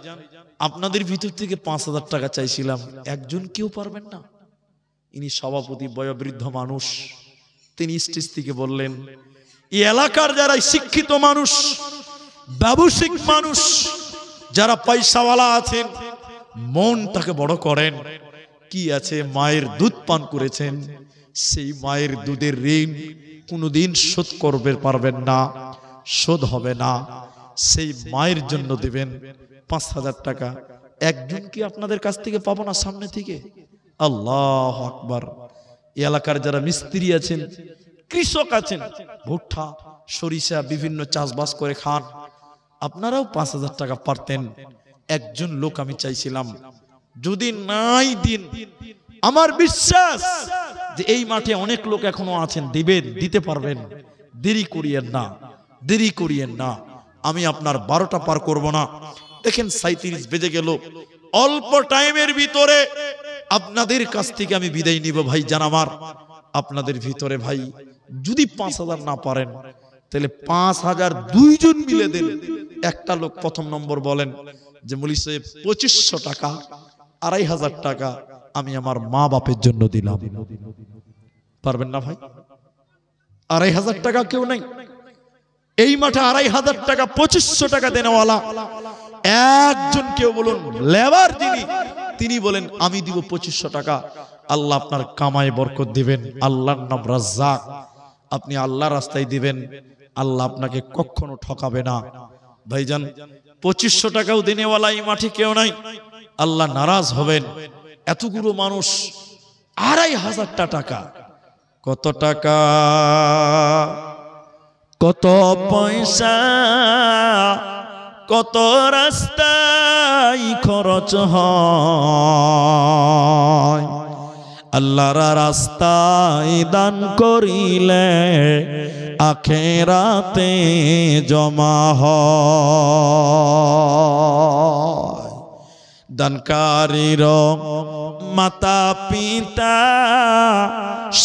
আপনাদের ভিতর থেকে 5,000 টাকা চাইছিলাম, একজন কেউ পারবেন না? ইনি সভাপতি, বয়োবৃদ্ধ মানুষ, তিনি স্টেজ থেকে বললেন এই এলাকার যারা শিক্ষিত মানুষ, ব্যবসায়িক মানুষ, যারা পয়সাওয়ালা আছেন, মনটাকে বড় করেন। কি আছে, মায়ের দুধ পান করেছেন, সেই মায়ের দুধের ঋণ কোনোদিন শোধ করবে পারবেন না, শোধ হবে না, সেই মায়ের জন্য দিবেন 5,000 টাকা। একজন কি আপনাদের কাছ থেকে পাবো না সামনে থেকে? আল্লাহু আকবার। এই এলাকার যারা মিস্ত্রি আছেন, কৃষক আছেন, ভুট্টা সরিষা বিভিন্ন চাষবাস করে খান, আপনারাও 5,000 টাকা পারতেন। একজন লোক আমি চাইছিলাম, যদি নাই দিন, আমার বিশ্বাস যে এই মাঠে অনেক লোক এখনো আছেন, দিবেন, দিতে পারবেন। দেরি করিয়েন না, দেরি করিয়েন না। আমি আপনার 12টা পার করব না। দেখেন 37 বেজে গেল, অল্প টাইমের ভিতরে আপনাদের কাছ থেকে আমি বিদায় নিব। ভাই জান আমার, আপনাদের ভিতরে ভাই যদি 5,000 না পারেন তাহলে 5,000 দুইজন মিলে দেন। একটা লোক প্রথম নম্বর বলেন যে মৌলী সাহেব 2500 টাকা, 2,500 টাকা আমি আমার মা বাপের জন্য দিলাম। পারবেন না ভাই? 2,500 টাকা কেউ নাই এই মাঠে? 2,500 টাকা, 2500 টাকা দেনেওয়ালা একজন কেউ বলুন। লেবার যিনি, তিনি বলেন আমি দিব 2500 টাকা। আল্লাহ আপনার কামায় বরকত দিবেন। আল্লাহর নাম রাজ্জাক, আপনি আল্লাহর রাস্তায় দিবেন, আল্লাহ আপনাকে কখনো ঠকাবে না। ভাইজান, 2500 টাকাও দেনেওয়ালা এই মাঠে কেউ নাই, আল্লাহ নারাজ হবেন। এতগুলো মানুষ 2,500 টাকা, কত টাকা, কত পয়সা, কত রাস্তায় খরচ হয়। আল্লাহর রাস্তায় দান করিলে আখিরাতে জমা হয়। দানকারীর মাতা পিতা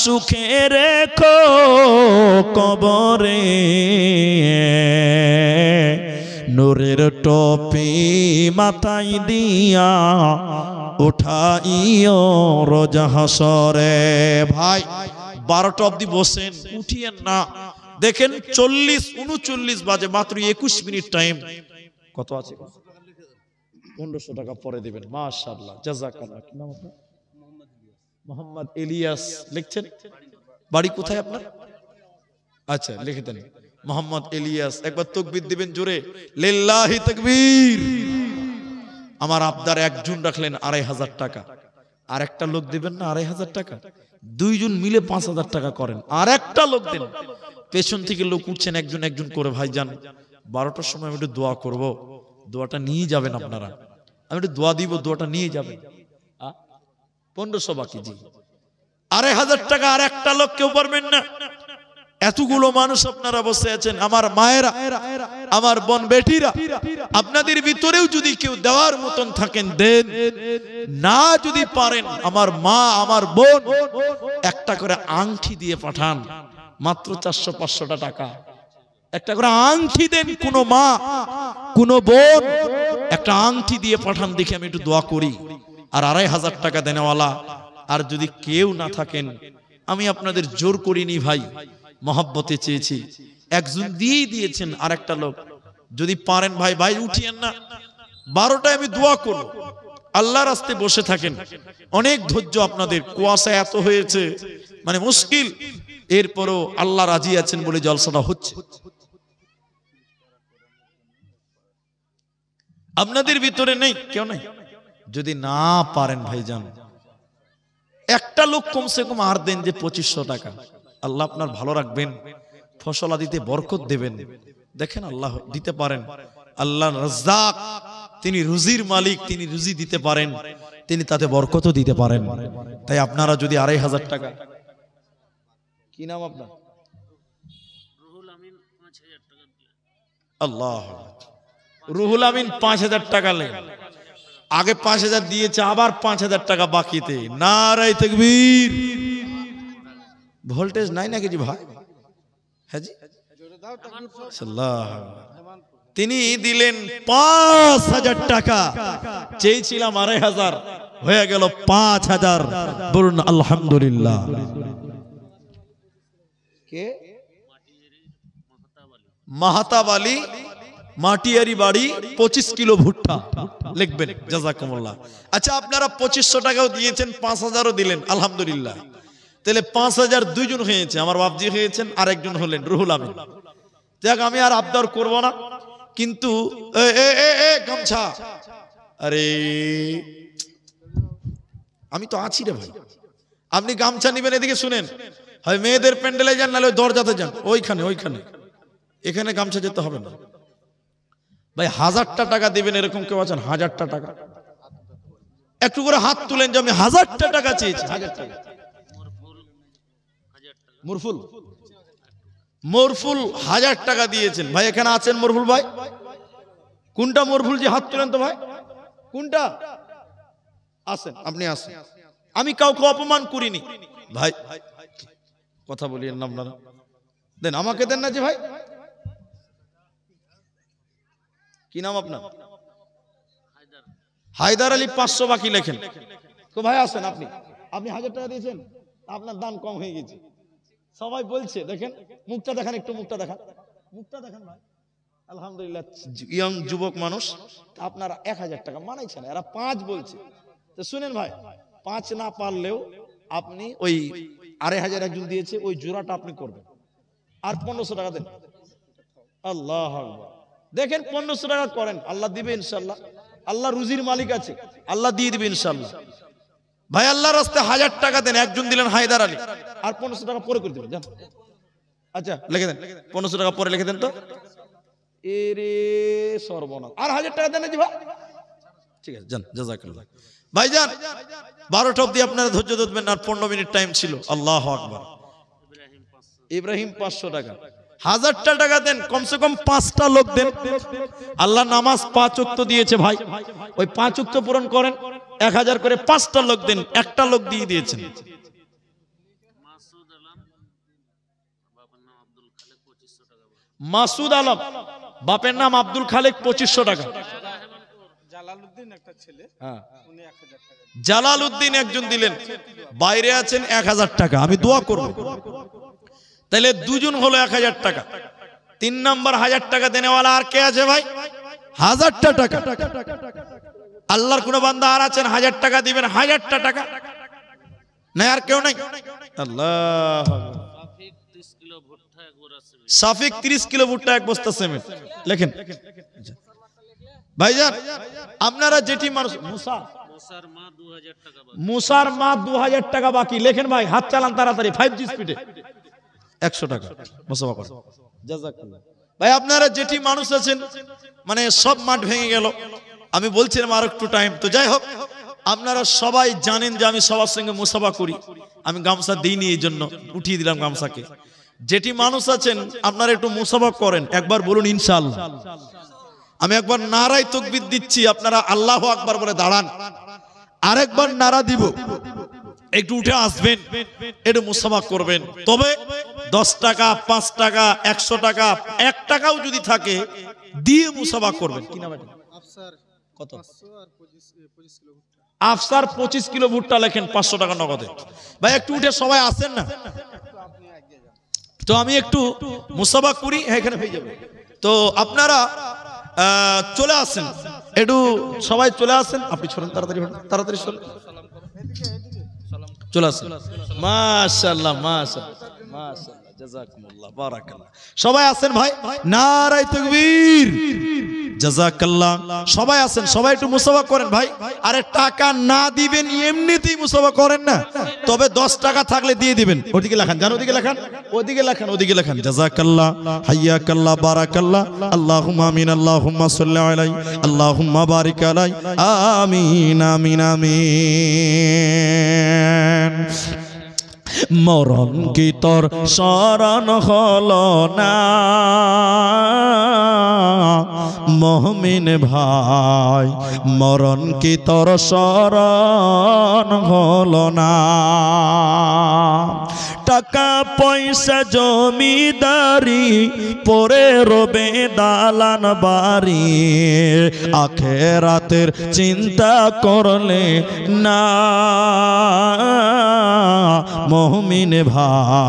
সুখে রেখো কবরে, নূরের টপি মাথায় দিয়া উঠাইও রোজ হাসরে। ভাই 12টা অবধি বসেন, উঠিয়েন না। দেখেন 40-39 বাজে, মাত্র 21 মিনিট টাইম। কত আছে? 1500 টাকা পরে দিবেন। মাশাআল্লাহ, জাযাকাল্লাহ। কি নাম আপনার? মোহাম্মদ ইলিয়াস। লিখছেন? বাড়ি কোথায় আপনার? আচ্ছা, লিখে দেন মোহাম্মদ ইলিয়াস। একবার তাকবীর দিবেন জোরে, লিল্লাহি তাকবীর। আমার আবদার একজন রাখলেন 2,500 টাকা, আর একটা লোক দিবেন না 2,500 টাকা, দুইজন মিলে 5,000 টাকা করেন, আর একটা লোক দেন। পেছন থেকে লোক উঠছেন একজন একজন করে। ভাইজান 12টার সময় আমি একটু দোয়া করব, দোয়াটা নিয়ে যাবেন আপনারা। আমি একটু দোয়া দিব, দোয়াটা নিয়ে যাবেন। 1500 বাকি। জি, 2,500 টাকা আর একটা লোক কেউ পারবেন না? এতগুলো মানুষ আপনারা বসে আছেন, আমার মায়েরা, আমার বোন বেটিরা, আপনাদের ভিতরেও যদি কেউ দেওয়ার মতন থাকেন দেন, না যদি পারেন আমার মা আমার বোন একটা করে আংটি দিয়ে পাঠান। মাত্র 400-500 টাকা একটা করে আংটি দেন। কোন মা কোন বোন একটা আংটি দিয়ে পাঠান, দেখে আমি একটু দোয়া করি। আর 2,500 টাকা দেনেওয়ালা আর যদি কেউ না থাকেন, আমি আপনাদের জোর করিনি ভাই, মহব্বতে চেয়েছি। একজন দিয়েই দিয়েছেন, আর একটা লোক যদি পারেন ভাই, ভাই উঠিয়েন না। 12টায় আমি দোয়া করব, আল্লাহর রাস্তায় বসে থাকেন, অনেক ধৈর্য আপনাদের, কুয়াশা এত হয়েছে মানে মুশকিল, এরপরও আল্লাহ রাজি আছেন বলে জলসাটা হচ্ছে। আপনাদের ভিতরে নেই, কেউ নেই? যদি না পারেন ভাইজান, একটা লোক কমসে কম আর দেন যে 2500 টাকা, আল্লাহ আপনার ভালো রাখবেন, ফসল আদিতে বরকত দেবেন। দেখেন আল্লাহ দিতে পারেন, আল্লাহ রাজ্জাক, তিনি রুজির মালিক, তিনি রুজি দিতে পারেন, তিনি তাতে বরকতও দিতে পারেন। তাই আপনারা যদি 2500 টাকা, কি নাম আপনার? আল্লাহ, রুহুল আমিন 5000 টাকা নেন, আগে 5000 দিয়েছে, আবার 5000 টাকা বাকিতে। নারায়ে তাকবীর। ভোল্টেজ নাই নাকি জি ভাই? হ্যাঁ জি, তিনি দিলেন 5000 টাকা, চেয়েছিলাম 2500, হয়ে গেল 5000। বলুন আলহামদুলিল্লাহ। কে? মাহাতাব আলী, মাটিয়ারি বাড়ি, 25 কিলো ভুট্টা লিখবেন, জাযাকুমুল্লাহ। আচ্ছা, আপনারা 2500 টাকাও দিয়েছেন, 5000ও দিলেন, আলহামদুলিল্লাহ। তাহলে 5000 দুইজন হয়েছে, আমার বাপজি হয়েছেন, আরেকজন হলেন রুহুল আমিন। দেখ, আমি আর আবদার করব না, কিন্তু গামছা, আরে আমি তো আছি রে ভাই, আপনি গামছা নিবেন, এদিকে শুনেন, হয় মেয়েদের প্যান্ডেলে যান, নাহলে দরজাতে যান, ওইখানে, এখানে গামছা যেতে হবে না ভাই। 1000টা টাকা দিবেন, এরকম কেউ আছেন? 1000টা টাকা একটু করে হাত তুলেন যে আমি 1000টা টাকা চেয়েছি। 1000 টাকা। মরফুল 1000 টাকা দিয়েছেন ভাই। এখানে আছেন মরফুল ভাই? কোনটা মরফুল যে হাত তুলেন তো ভাই, কোনটা? আসেন, আপনি আসেন, আমি কাউকে অপমান করিনি ভাই, কথা বলিয়েন না আপনারা। দেন, আমাকে দেন না যে ভাই। কি নাম আপনার? হায়দার আলী। 500 বাকি লেখেন তো ভাই। আসেন, আপনি 1000 টাকা দিয়েছেন, আপনার দান কম হয়ে গেছে, সবাই বলছে। দেখেন মুখটা দেখান, একটু মুখটা দেখান, মুখটা দেখান ভাই। আলহামদুলিল্লাহ, ইয়ং যুবক মানুষ, আপনারা 1000 টাকা মানাইছেন, এরা 5 বলছে। তো শুনেন ভাই, 5 না পারলেও আপনি ওই 2500 একজন দিয়েছে, ওই জোড়াটা আপনি করবেন, আর 1500 টাকা দেন। আল্লাহ আকবার। দেখেন 1500 টাকা করেন, আল্লাহ দিবে ইনশাআল্লাহ। আল্লাহ রুজির মালিক আছে, আল্লাহ দিয়ে দিবে ইনশাআল্লাহ। ভাই আল্লাহর রাস্তায় 1000 টাকা দেন, একজন দিলেন হায়দার আলী, আর 1500 টাকা পরে করে দেবেন, জান। আচ্ছা, লিখে দেন, 1500 টাকা পরে লিখে দেন তো। এরে সর্বনাশ, আর 1000 টাকা দেন জি ভাই। ঠিক আছে, জান, জাযাকাল্লাহ। ভাইজান 12টা অবধি আপনারা ধৈর্য ধরবেন, আর 15 মিনিট টাইম ছিল। আল্লাহু আকবার। ইব্রাহিম 500 টাকা। 1000টা টাকা দেন, কমসে কম 5টা লোক দেন। আল্লাহ নামাজ 5 ওয়াক্ত দিয়েছে ভাই, ওই 5 ওয়াক্ত পূরণ করেন। 1000 করে 5টা লোক দেন, একটা লোক দিয়ে দিয়েছেন। মাসুদ আলম, বাপের নাম আব্দুল খালেক, 2500 টাকা। জালালউদ্দিন একজন দিলেন, বাইরে আছেন, 1000 টাকা। আমি দোয়া করব, তাহলে দুজন হলো 1000 টাকা। 3 নাম্বার 1000 টাকা দেনেওয়ালা আর কে আছে ভাই? 1000টা টাকা। আল্লাহর কোন বান্দা আর আছেন 1000 টাকা দিবেন? 1000টা টাকা না, আর কেউ নাই? আল্লাহ। সাফিক 30 কিলো ভুট্টা, 1 বস্তা সিমেন্ট লেখেন ভাইজান। আপনারা যেটি মানুষ, মুসার মা 2000 টাকা বাকি লেখেন ভাই, হাত চালান তাড়াতাড়ি, 5G স্পিডে 100 টাকা মুসাফা করেন, জাযাকাল্লাহ। ভাই আপনারা যেটি মানুষ আছেন, মানে সব মাঠ ভেঙে গেল, আমি বলছিলাম আর একটু টাইম, তো যাই হোক, আপনারা সবাই জানেন যে আমি সবার সঙ্গে মুসাফা করি। আমি গামছা দিইনি, এই জন্য উঠিয়ে দিলাম গামছাকে। যেটি মানুষ আছেন আপনারা একটু মুসাফা করেন, একবার বলুন ইনশাআল্লাহ। আমি একবার নারায়ে তাকবীর দিচ্ছি, আপনারা আল্লাহু আকবার বলে দাঁড়ান। আরেকবার নারা দিব, একটু উঠে আসবেন, একটু মুসাফা করবেন। তবে 10 টাকা, 5 টাকা, 100 টাকা, 1 টাকাও যদি থাকে দিয়ে মুসাফা করবেন। কি নাম এটা? আফসার। কত? আফসার 25 কিলো ভুট্টা লেখেন, 500 টাকা নগদে। ভাই একটু উঠে সবাই আসেন না, তো আমি একটু মুসাফা করি, এখানে হয়ে যাবে। তো আপনারা চলে আসেন। একটু সবাই চলে আসেন, আপনি চলেন তাড়াতাড়ি তাড়াতাড়ি চলেন, চলে আসেন। মাশাআল্লাহ মাশাআল্লাহ মাশাআল্লাহ, জাযাকুমুল্লাহ, বারাকাল্লাহ। সবাই আসেন ভাই, নারায়ে তাকবীর, জাযাকাল্লাহ। সবাই আসেন, সবাই একটু মুসাফা করেন ভাই। আরে টাকা না দিবেন এমনিতেই মুসাফা করেন না, তবে 10 টাকা থাকলে দিয়ে দিবেন। ওদিকে লেখান, জান ওদিকে লেখান, ওদিকে লেখান, ওদিকে লেখান। জাযাকাল্লাহ, হাইয়াকাল্লাহ, বারাকাল্লাহ। আল্লাহুম্মা আমিন, আল্লাহুম্মা সাল্লি আলাইহি, আল্লাহুম্মা বারিক আলাইহি, আমিন আমিন আমিন। মরণ কি তোর শরণ হলো না মুমিন ভাই, মরণ কি তোর শরণ হলো না। টাকা পয়সা জমিদারি পরে রবে দালান বাড়ি, আখিরাতের চিন্তা করলে না মুমিন ভাই।